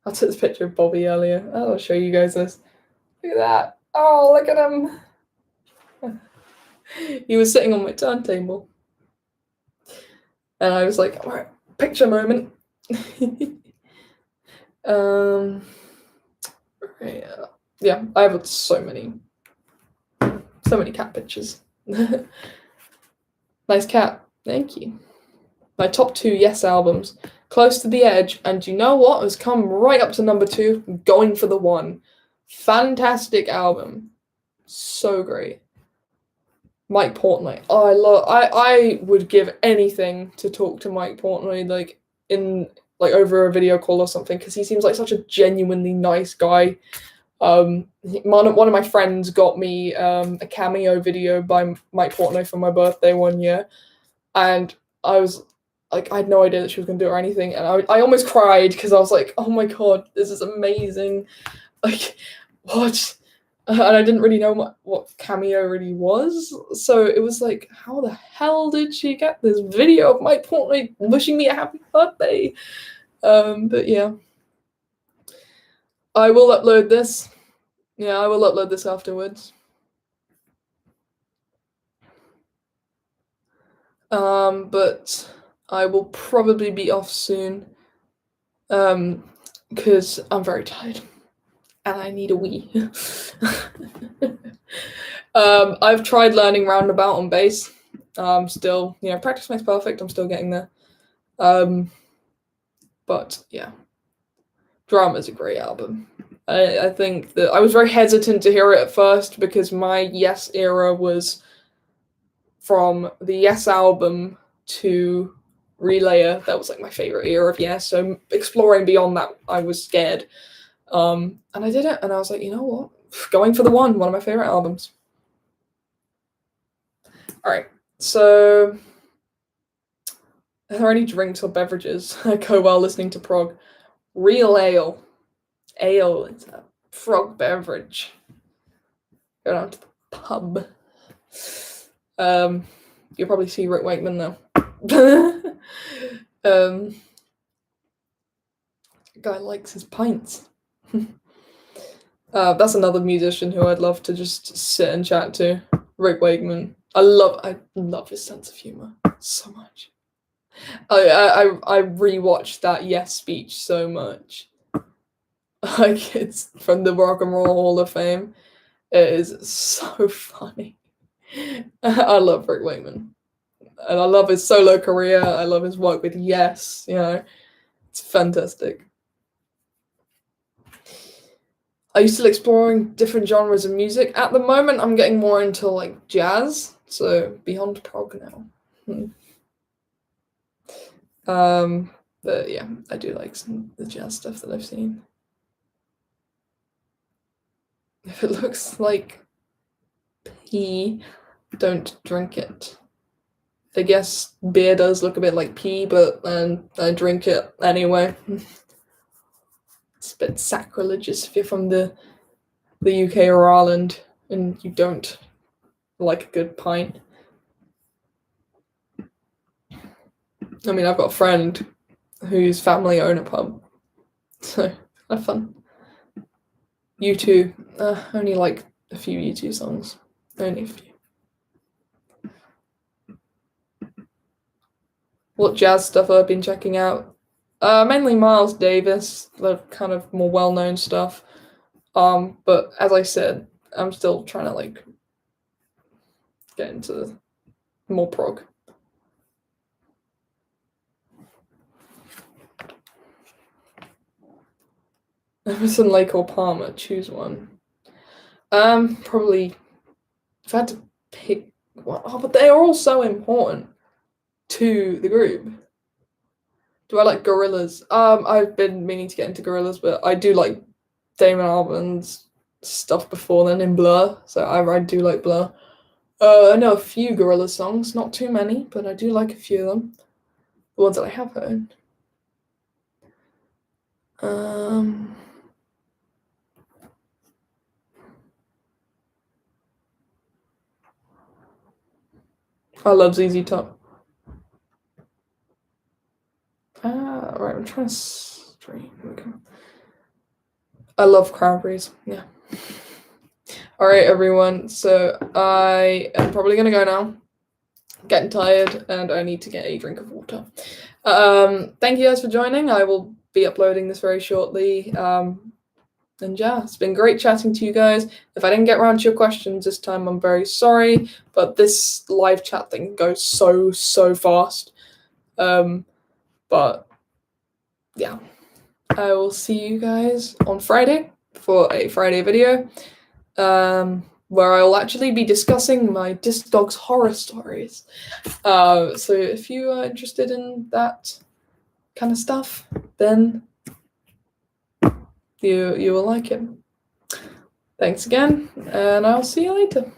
I'll take this picture of Bobby earlier. I'll show you guys this. Look at that. Oh, look at him. He was sitting on my turntable. And I was like, alright, picture moment. Yeah, I have so many cat pictures. Nice cat. Thank you. My top 2 Yes albums: Close to the Edge, and you know what has come right up to number 2? Going for the One. Fantastic album. So great. Mike Portnoy. Oh, I would give anything to talk to Mike Portnoy, like in like over a video call or something, because he seems like such a genuinely nice guy. One of my friends got me a cameo video by Mike Portnoy for my birthday one year, and I was like, I had no idea that she was going to do it or anything, and I almost cried because I was like, oh my god, this is amazing. Like, what? And I didn't really know what cameo really was, so it was like, how the hell did she get this video of Mike Portnoy wishing me a happy birthday? But yeah, I will upload this. Yeah, I will upload this afterwards. But I will probably be off soon, because I'm very tired and I need a wee. I've tried learning roundabout on bass. Still, practice makes perfect. I'm still getting there. But yeah, Drama is a great album. I think that I was very hesitant to hear it at first because my Yes era was from the Yes album to Relayer. That was like my favorite era of Yes. So exploring beyond that, I was scared. And I did it, and I was like, you know what? Going for the one of my favorite albums. All right, so are there any drinks or beverages that go well listening to prog? Real ale. Ale is a prog beverage. Go down to the pub. You'll probably see Rick Wakeman though. Guy likes his pints. That's another musician who I'd love to just sit and chat to. Rick Wakeman. I love his sense of humor so much. I rewatched that Yes speech so much. Like, it's from the Rock and Roll Hall of Fame. It is so funny. I love Rick Wakeman. And I love his solo career. I love his work with Yes. It's fantastic. Are you still exploring different genres of music? At the moment, I'm getting more into like jazz, so beyond prog now. But yeah, I do like some of the jazz stuff that I've seen. If it looks like pee, don't drink it. I guess beer does look a bit like pee, but I drink it anyway. It's a bit sacrilegious if you're from the UK or Ireland and you don't like a good pint. I mean, I've got a friend whose family own a pub, so have fun. U2, only like a few U2 songs, only a few. What jazz stuff I've been checking out? Mainly Miles Davis, the kind of more well-known stuff. But as I said, I'm still trying to like get into more prog. Emerson, Lake, or Palmer, choose one. Probably if I had to pick one, but they are all so important to the group. Do I like Gorillaz? I've been meaning to get into Gorillaz, but I do like Damon Albarn's stuff before then in Blur, so I do like Blur. I know a few Gorillaz songs, not too many, but I do like a few of them. The ones that I have heard. I love ZZ Top. Right, I'm trying to stream. Okay. I love Cranberries, yeah. Alright, everyone, so I am probably gonna go now. I'm getting tired, and I need to get a drink of water. Thank you guys for joining. I will be uploading this very shortly. And yeah, it's been great chatting to you guys. If I didn't get around to your questions this time, I'm very sorry, but this live chat thing goes so fast. But yeah, I will see you guys on Friday for a Friday video, where I will actually be discussing my Disc Dogs horror stories. So if you are interested in that, kind of stuff, then you will like it. Thanks again, and I'll see you later.